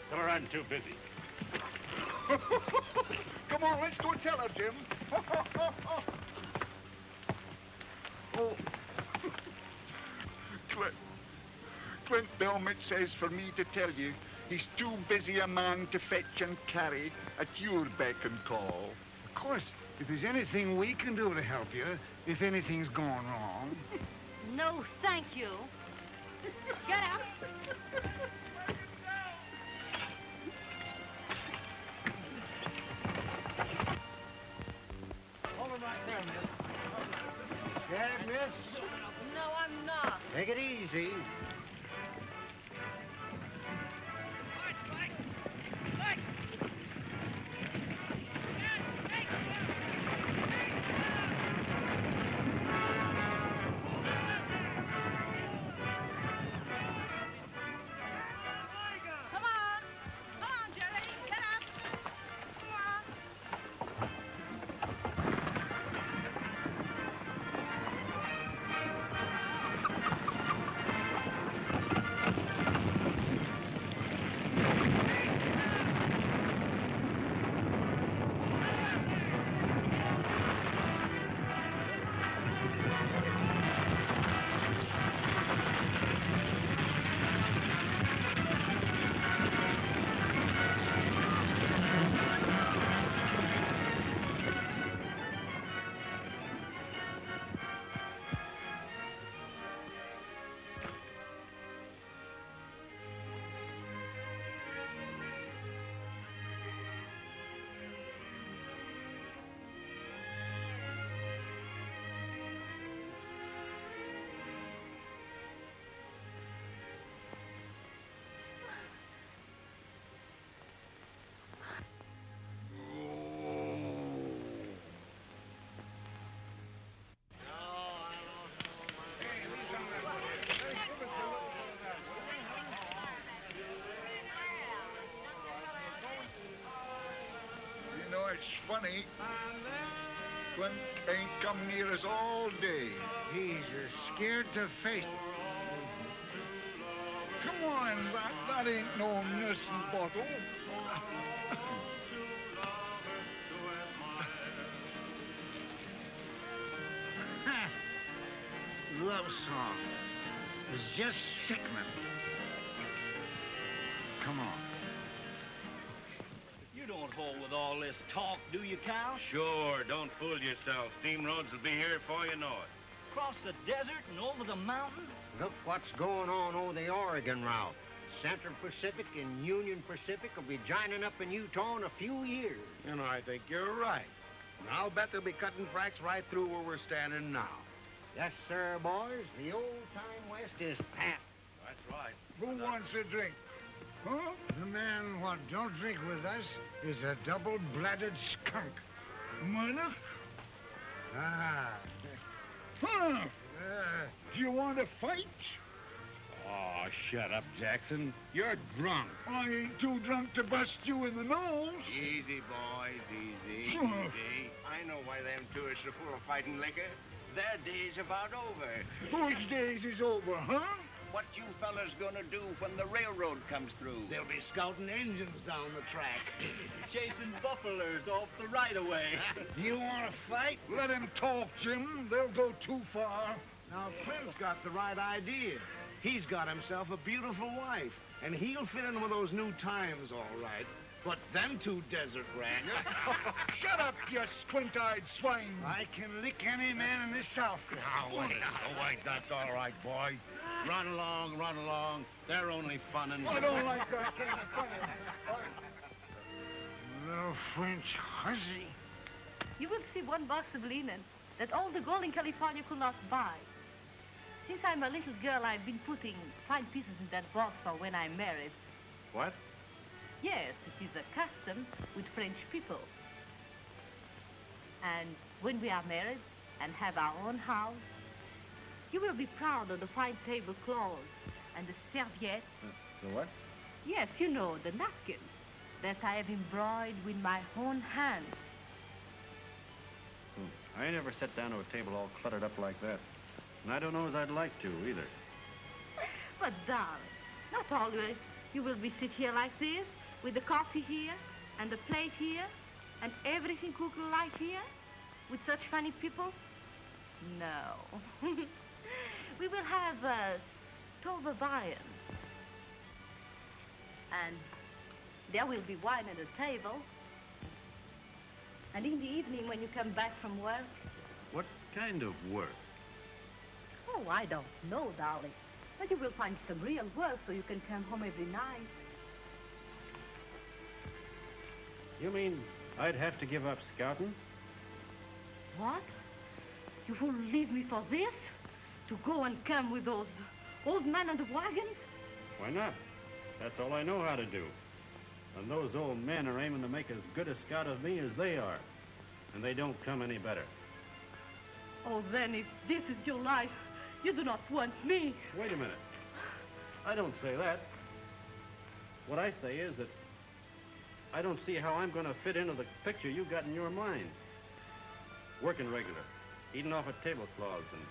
Tell her I'm too busy. Come on, let's go tell her, Jim. Oh. Clint Belmet says for me to tell you he's too busy a man to fetch and carry at your beck and call. Of course, if there's anything we can do to help you, if anything's gone wrong. No, thank you. Get up. Hold him right there, miss. Scared, miss? No, I'm not. Take it easy. You know, it's funny. Clint ain't come near us all day. He's scared to face. Come on, that ain't no nursing bottle. Love song. It's just sickening. Come on. You don't hold with all this talk, do you, Cal? Sure, don't fool yourself. Steam roads will be here before you know it. Across the desert and over the mountain? Look what's going on over the Oregon route. Central Pacific and Union Pacific will be joining up in Utah in a few years. And I think you're right. And I'll bet they'll be cutting tracks right through where we're standing now. Yes, sir, boys. The old-time West is pat. That's right. Who wants a drink? Huh? The man what don't drink with us is a double-blooded skunk. Miner? Ah. Huh? Do you want to fight? Oh, shut up, Jackson. You're drunk. I ain't too drunk to bust you in the nose. Easy, boys, easy, Huh. easy. I know why them tourists are full of fighting liquor. Their day's about over. Whose days is over, huh? What you fellas gonna do when the railroad comes through? They'll be scouting engines down the track. Chasing buffaloes off the right-of-way. You want to fight? Let him talk, Jim. They'll go too far. Now, Clint's got the right idea. He's got himself a beautiful wife, and he'll fit in with those new times all right. But them two desert rats... Shut up, you squint-eyed swine. I can lick any man in this South. Now, wait, that's all right, boy. Run along. They're only funning. I don't like that kind of fun. Little French hussy. You will see one box of linen that all the gold in California could not buy. Since I'm a little girl, I've been putting fine pieces in that box for when I'm married. What? Yes, it is a custom with French people. And when we are married and have our own house, you will be proud of the fine tablecloths and the serviettes. The what? Yes, you know, the napkins that I have embroidered with my own hands. I ain't never sat down to a table all cluttered up like that. And I don't know as I'd like to, either. But, darling, not always. You will be sit here like this, with the coffee here, and the plate here, and everything cooked like here, with such funny people. No. We will have a stove of iron. And there will be wine at the table. And in the evening, when you come back from work... What kind of work? Oh, I don't know, darling. But you will find some real work so you can come home every night. You mean I'd have to give up scouting? What? You won't leave me for this? To go and come with those old men on the wagons? Why not? That's all I know how to do. And those old men are aiming to make as good a scout of me as they are. And they don't come any better. Oh, then if this is your life, you do not want me. Wait a minute. I don't say that. What I say is that I don't see how I'm going to fit into the picture you got in your mind. Working regular, eating off of tablecloths, and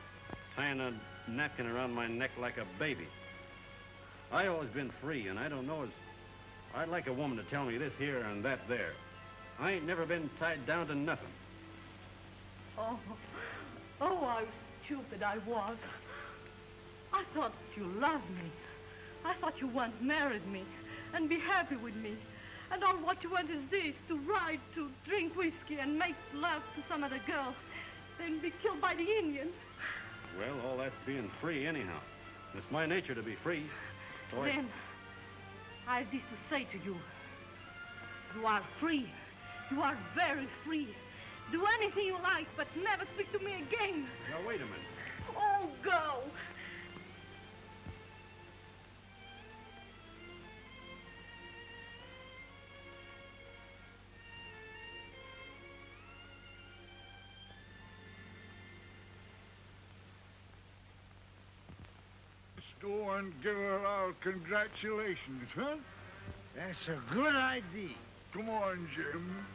tying a napkin around my neck like a baby. I always been free, and I don't know as I'd like a woman to tell me this here and that there. I ain't never been tied down to nothing. Oh, how stupid I was. I thought you loved me. I thought you once married me and be happy with me. And all what you want is this, to ride, to drink whiskey and make love to some other girl, then be killed by the Indians. Well, all that's being free anyhow. It's my nature to be free. So Then, I have this to say to you. You are free. You are very free. Do anything you like, but never speak to me again. Now, wait a minute. Oh, go. Let's go and give her our congratulations, huh? That's a good idea. Come on, Jim.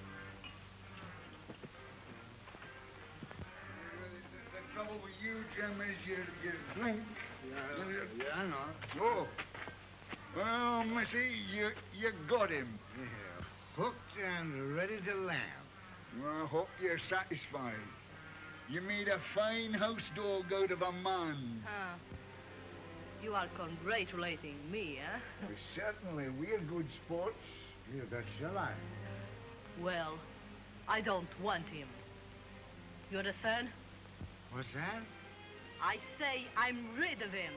The trouble with you, Jim, is you drink. Yeah, I know. Oh. Well, Missy, you got him. Yeah, hooked and ready to land. I hope you're satisfied. You made a fine house dog out of a man. Huh. You are congratulating me, eh? Well, certainly, we're good sports. Yeah, that's your life. Well, I don't want him. You understand? What's that? I say I'm rid of him.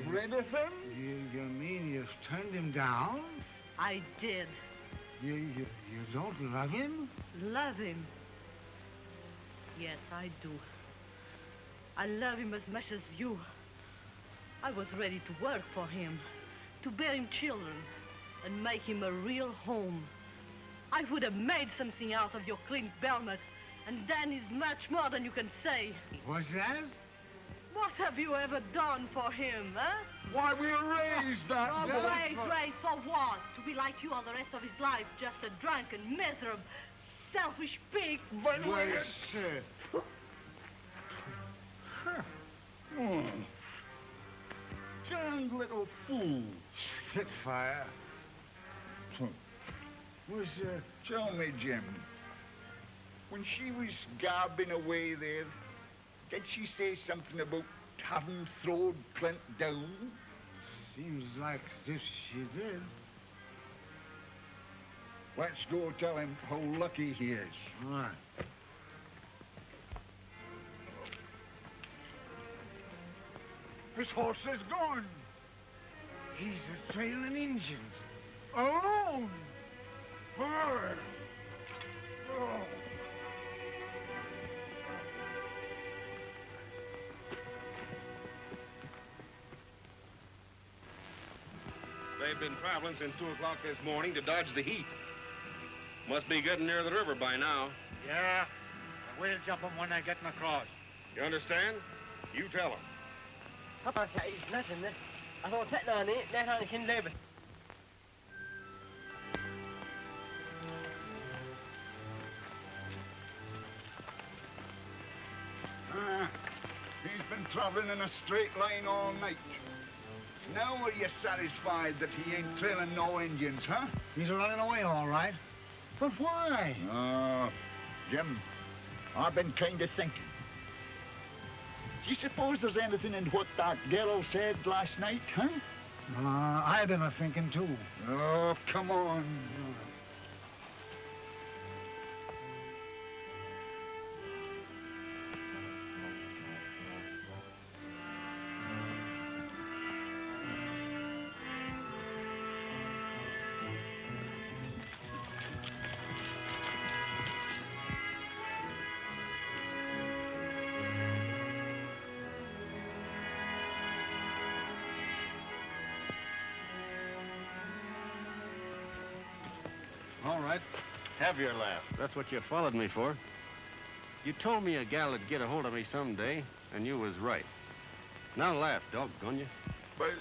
Rid of him? You mean you've turned him down? I did. You don't love him? Love him? Yes, I do. I love him as much as you. I was ready to work for him, to bear him children, and make him a real home. I would have made something out of your Clint Belmet, and Dan is much more than you can say. What's that? What have you ever done for him, huh? Why, we raised that Oh, boy. raised for what? To be like you all the rest of his life, just a drunken, miserable, selfish pig. But Wait, sir. Damned little fool. Spitfire. Tell me, Jim, when she was garbing away there, did she say something about having thrown Clint down? Seems like as if she did. Let's go tell him how lucky he is. All right. His horse is gone. He's a-trailing Injuns. Alone. Hurry. Oh. They've been traveling since 2 o'clock this morning to dodge the heat. Must be getting near the river by now. Yeah, We'll jump 'em when they get across. You understand? You tell them. Papa zei iets net in dit. Als we het nou niet, dan gaan we geen leven. He's been traveling in a straight line all night. Now are you satisfied that he ain't trailing no Indians, huh? He's running away, all right. But why? Jim, I've been kind of thinking. Do you suppose there's anything in what that girl said last night, huh? I've been a-thinking, too. Oh, come on. All right. Have your laugh. That's what you followed me for. You told me a gal would get a hold of me someday, and you was right. Now laugh, doggone you. But...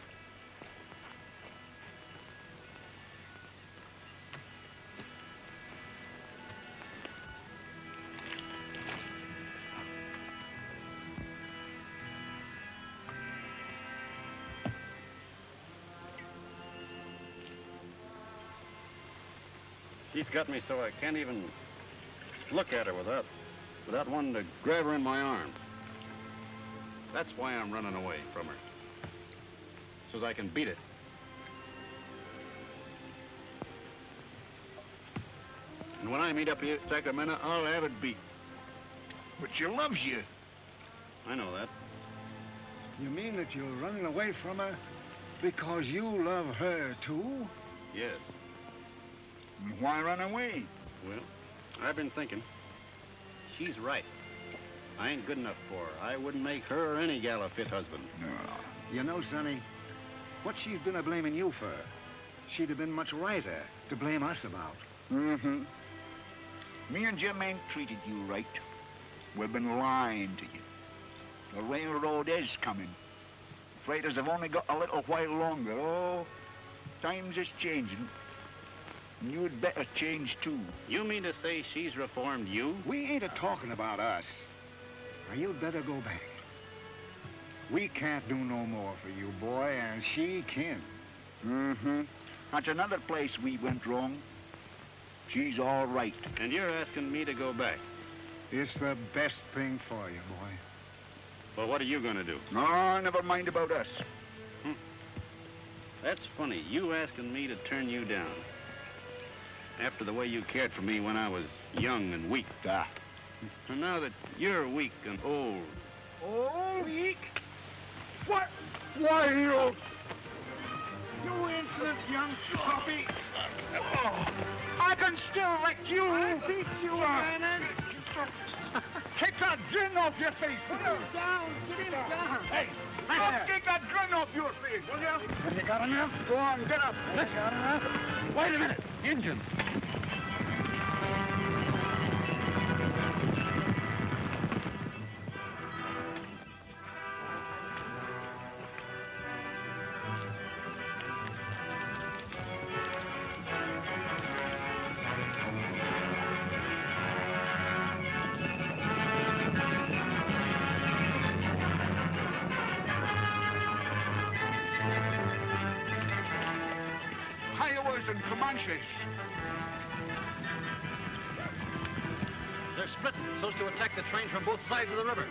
She's got me so I can't even look at her without wanting to grab her in my arms. That's why I'm running away from her. So that I can beat it. And when I meet up here at Sacramento, I'll have it beat. But she loves you. I know that. You mean that you're running away from her because you love her, too? Yes. And why run away? Well, I've been thinking. She's right. I ain't good enough for her. I wouldn't make her or any gal a fit husband. No. You know, Sonny, what she's been a-blaming you for, she'd have been much righter to blame us about. Mm-hmm. Me and Jim ain't treated you right. We've been lying to you. The railroad is coming. Freighters have only got a little while longer. Oh, times is changing. And you'd better change, too. You mean to say she's reformed you? We ain't a-talking about us. Now, you'd better go back. We can't do no more for you, boy, and she can. Mm-hmm. That's another place we went wrong. She's all right. And you're asking me to go back? It's the best thing for you, boy. Well, what are you going to do? No, never mind about us. That's funny. You asking me to turn you down. After the way you cared for me when I was young and weak. And now that you're weak and old. Oh, weak? What? Why, you insolent young puppy. Oh, I can still wreck you. I'll beat you, Vernon. Take that grin off your face. Put him down. Get him down. Hey, take that grin off your face, will you? Have you got enough? Go on, get up. Have you got enough? Wait a minute. Injun. And Comanches. They're splitting so as to attack the train from both sides of the river.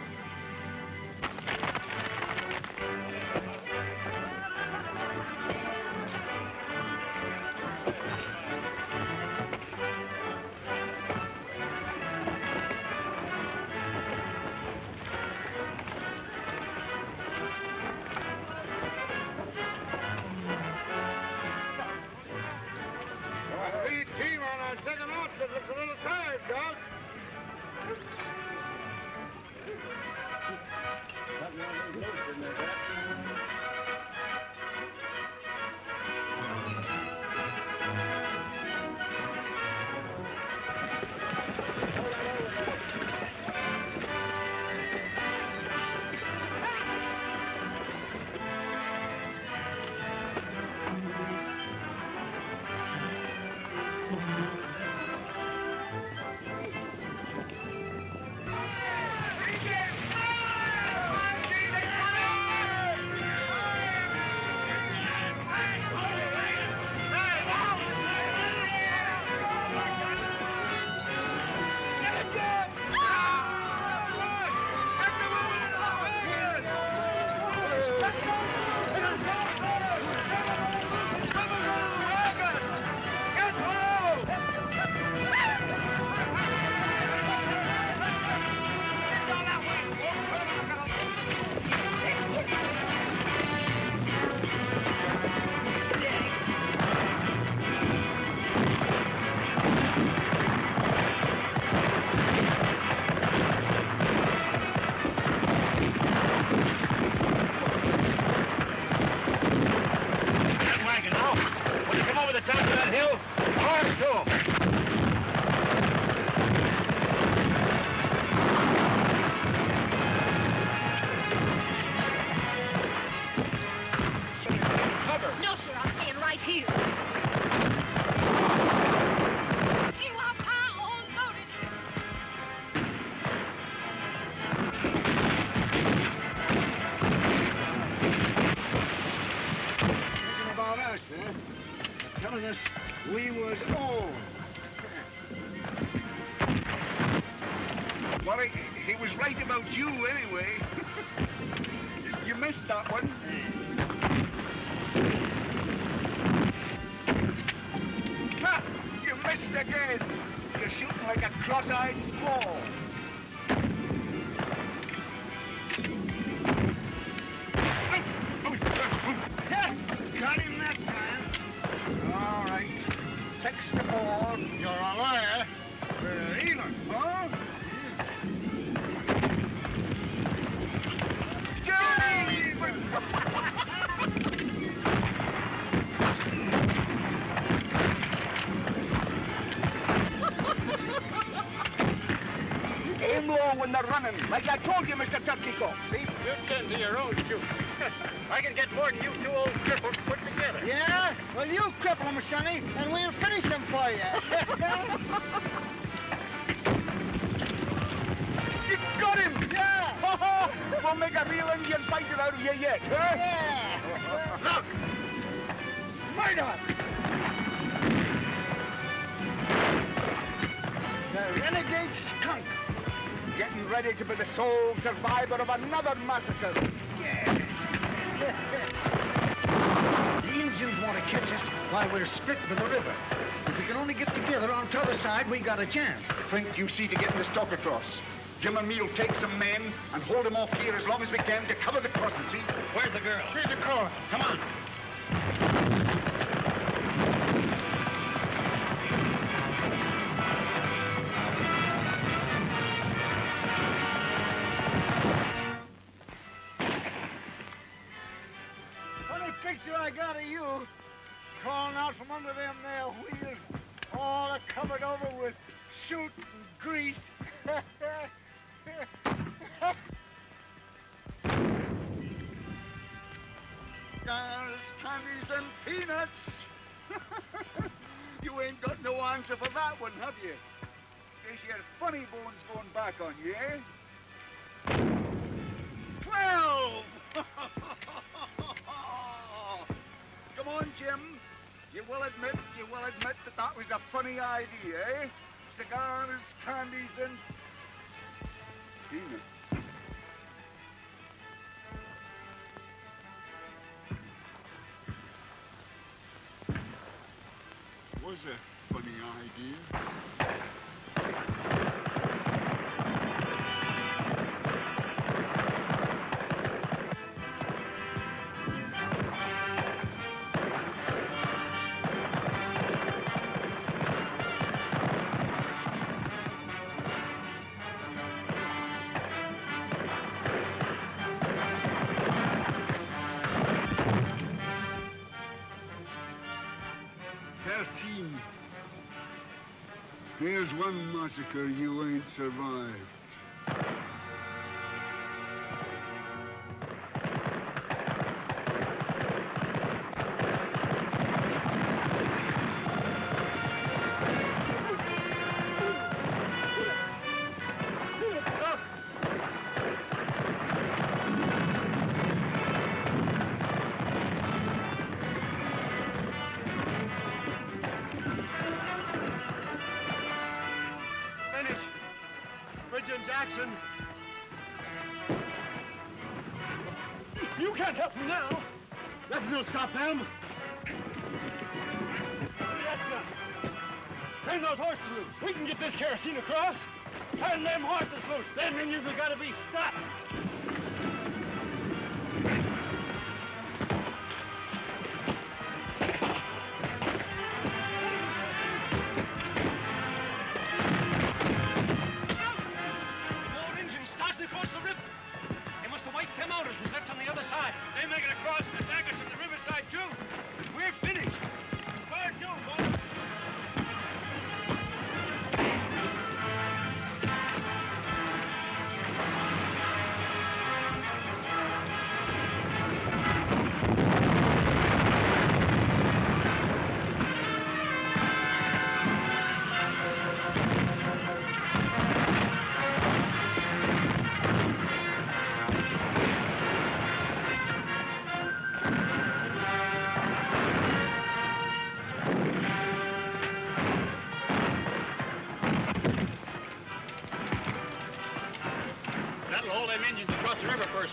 telling us we was old. Well, he was right about you anyway. You missed that one. Ha! You missed again. You're shooting like a cross-eyed squall. Got him that time. All right. 6 to 4. You're a liar. We're even, huh? Aim low when they're running, like I told you, Mr. Turkey Cock. See? You tend to your own shoot. I can get more than you two old cripples put together. Yeah? Well, you cripple him, Sonny, and we'll finish him for you. You got him! Yeah! We'll make a real Indian fighter out of you yet, huh? Yeah! Look! Murdock! The renegade skunk! Getting ready to be the sole survivor of another massacre. Yeah! The Indians want to catch us while we're split by the river. If we can only get together on t'other side, we got a chance. Flint, you see to getting this talk across. Jim and me'll take some men and hold them off here as long as we can to cover the crossing, see? Where's the girl? Here's the car. Come on. Funny picture I got of you crawling out from under them there wheels, all covered over with soot and grease. Cigars, candies, and peanuts. You ain't got no answer for that one, have you? There's your funny bones going back on you, eh? 12! Come on, Jim. You will admit that that was a funny idea, eh? Cigars, candies, and peanuts. Was a funny idea. Here's one massacre you ain't survived. Jackson. You can't help him now. Nothing will stop them. That's gun. Turn those horses loose. We can get this kerosene across. Turn them horses loose. Them Indians have got to be stopped. They make it across and attack us from the riverside, too. We're finished. Fire to, boys.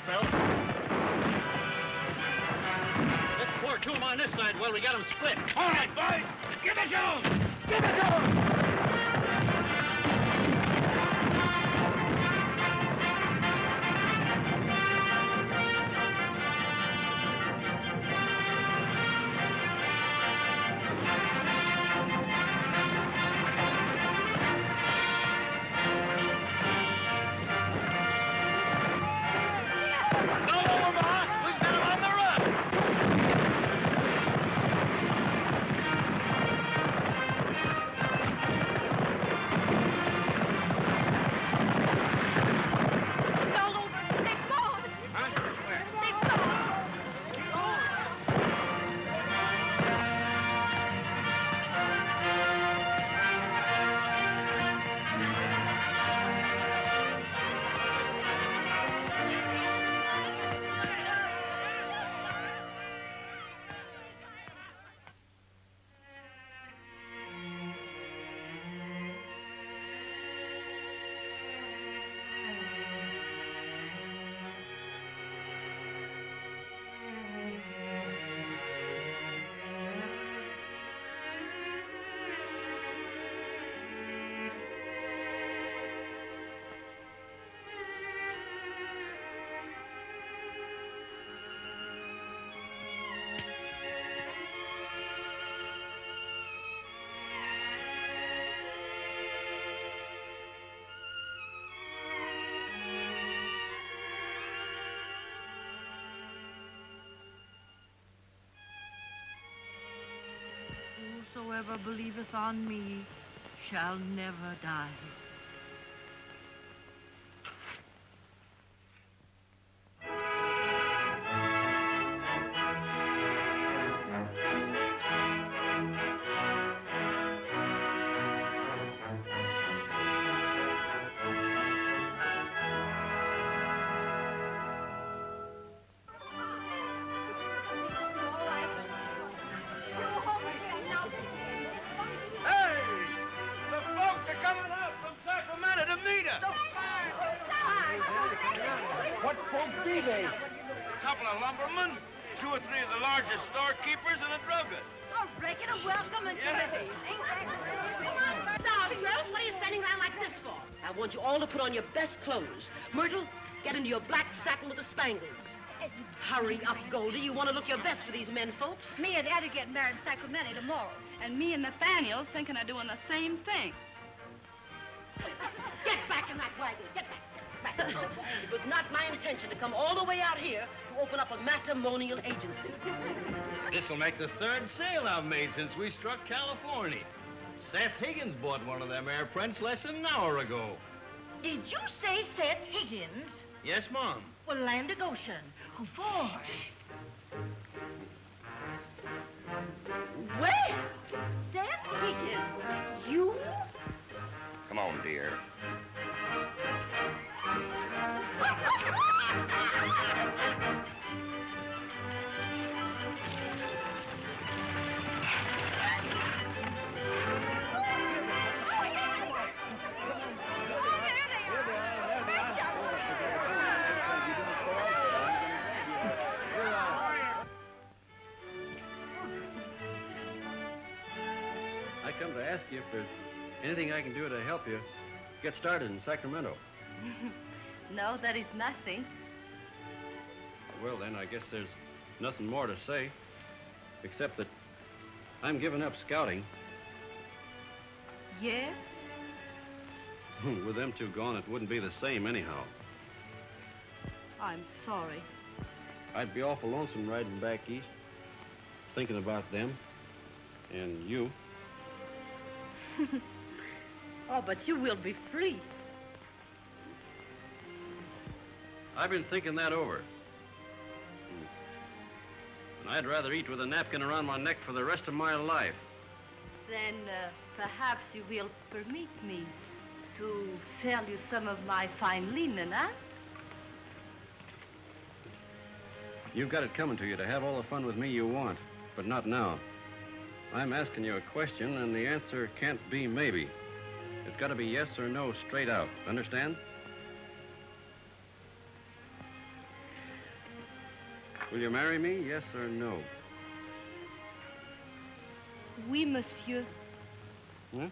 spell. Let's pour 2 of them on this side while we got them split. All right, boys. Give it to 'em. Give it to 'em. Whosoever believeth on me shall never die. What folks be they? A couple of lumbermen, 2 or 3 of the largest storekeepers, and a druggist. A regular welcome and courtesy. Now, girls, what are you standing around like this for? I want you all to put on your best clothes. Myrtle, get into your black satin with the spangles. Hurry up, Goldie. You want to look your best for these men, folks. Me and Eddie get married in Sacramento tomorrow. And me and Nathaniel's thinking of doing the same thing. Get back in that wagon. Get back. It was not my intention to come all the way out here to open up a matrimonial agency. This'll make the 3rd sale I've made since we struck California. Seth Higgins bought one of them air prints less than an hour ago. Did you say Seth Higgins? Yes, Mom. Well, land of Goshen. Oh, boy. Well, Seth Higgins, you? Come on, dear. I come to ask you if there's anything I can do to help you get started in Sacramento. No, there is nothing. Well, then, I guess there's nothing more to say, except that I'm giving up scouting. Yes? With them 2 gone, it wouldn't be the same anyhow. I'm sorry. I'd be awful lonesome riding back east, thinking about them and you. Oh, but you will be free. I've been thinking that over. And I'd rather eat with a napkin around my neck for the rest of my life. Then perhaps you will permit me to sell you some of my fine linen, huh? You've got it coming to you to have all the fun with me you want, but not now. I'm asking you a question, and the answer can't be maybe. It's got to be yes or no straight out. Understand? Will you marry me, yes or no? Oui, monsieur. Hmm?